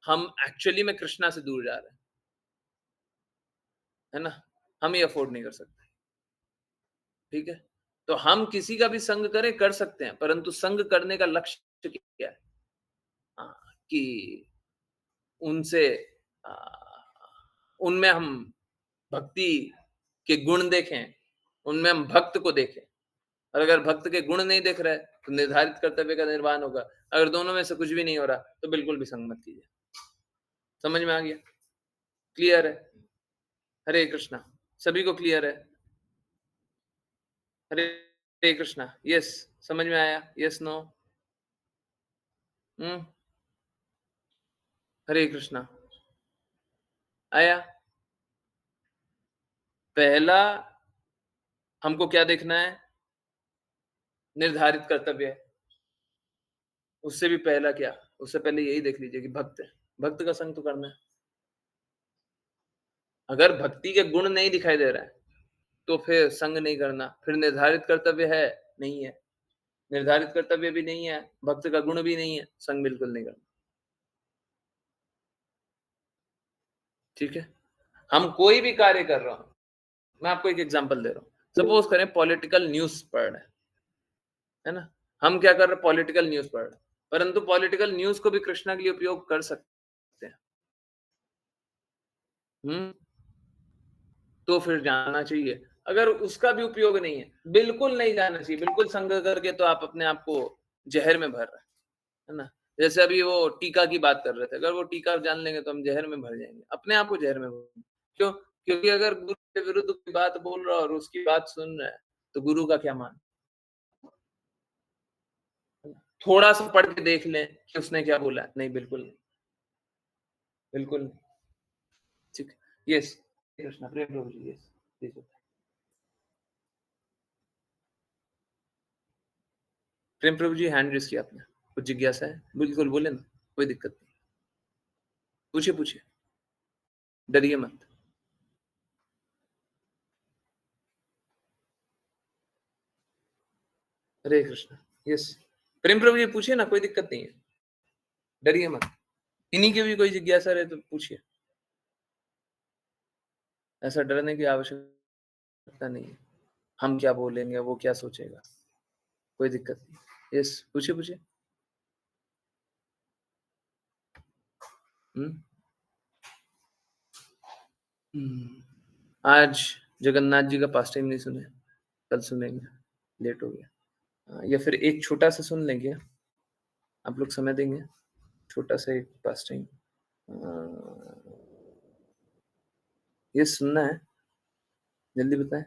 हम एक्चुअली में कृष्णा से दूर जा रहे हैं, है ना? हम ये अफोर्ड नहीं कर सकते। ठीक है, तो हम किसी का भी संग करें, कर सकते हैं, परंतु संग करने का लक्ष्य क्या है? कि उनसे उनमें हम भक्ति के गुण देखें, उनमें हम भक्त को देखें। और अगर भक्त के गुण नहीं देख रहे तो निर्धारित कर्तव्य का निर्वहन होगा। अगर दोनों में से कुछ भी नहीं हो रहा तो बिल्कुल भी संग मत कीजिए। समझ में आ गया? क्लियर है? हरे कृष्णा। सभी को क्लियर है? हरे कृष्णा। यस, समझ में आया? Yes, no? हरे कृष्णा। आया? पहला हमको क्या देखना है? निर्धारित कर्तव्य है। उससे भी पहला क्या? उससे पहले यही देख लीजिए कि भक्त है, भक्त का संग तो करना है। अगर भक्ति के गुण नहीं दिखाई दे रहा है तो फिर संग नहीं करना। फिर निर्धारित कर्तव्य है, नहीं है, निर्धारित कर्तव्य भी नहीं है, भक्त का गुण भी नहीं है, संग बिल्कुल नहीं करना। ठीक है, हम कोई भी कार्य कर रहा हूं, मैं आपको एक एग्जांपल दे रहा हूं। सपोज करें पॉलिटिकल न्यूज पढ़ रहे हैं, है ना? हम क्या कर रहे हैं? पॉलिटिकल न्यूज पढ़ रहे हैं, परंतु पॉलिटिकल न्यूज को भी कृष्णा के लिए उपयोग कर सकते हैं। तो फिर जानना चाहिए अगर उसका भी उपयोग नहीं है, बिल्कुल नहीं जाना चाहिए। बिल्कुल संग करके तो आप अपने आप को जहर में भर रहे हैं, है ना? जैसे अभी वो टीका की बात कर रहे थे, अगर वो टीका जान लेंगे तो हम जहर में भर जाएंगे, अपने आप को जहर में भर। क्यों? क्योंकि अगर गुरु के विरुद्ध कोई बात बोल रहा है और उसकी बात सुन रहा है, तो गुरु का क्या मान? थोड़ा सा पढ़ के देख लें कि उसने क्या बोला। नहीं, बिल्कुल नहीं, बिल्कुल नहीं। ठीक है, yes Krishna, Prem Prabhu ji, yes please बताइए। प्रेम प्रभु जी, हैंड रेस किया आपने, कुछ जिज्ञासा है? बिल्कुल बोले ना, कोई दिक्कत नहीं, पूछिए पूछिए, डरिए मत। हरे कृष्णा, यस प्रेम प्रभु जी पूछिए ना, कोई दिक्कत नहीं है, डरिए मत। इन्हीं की भी कोई जिज्ञासा रहे तो पूछिए, ऐसा डरने की आवश्यकता नहीं है। हम क्या बोलेंगे, वो क्या सोचेगा, कोई दिक्कत नहीं। यस पूछिए पूछिए। हम्म हम्म। आज जगन्नाथ जी का पास टाइम नहीं सुने, कल सुनेंगे, लेट हो गया। या फिर एक छोटा सा सुन लेंगे, आप लोग समय देंगे? छोटा सा एक पास टाइम ये सुनना है, जल्दी बताएं।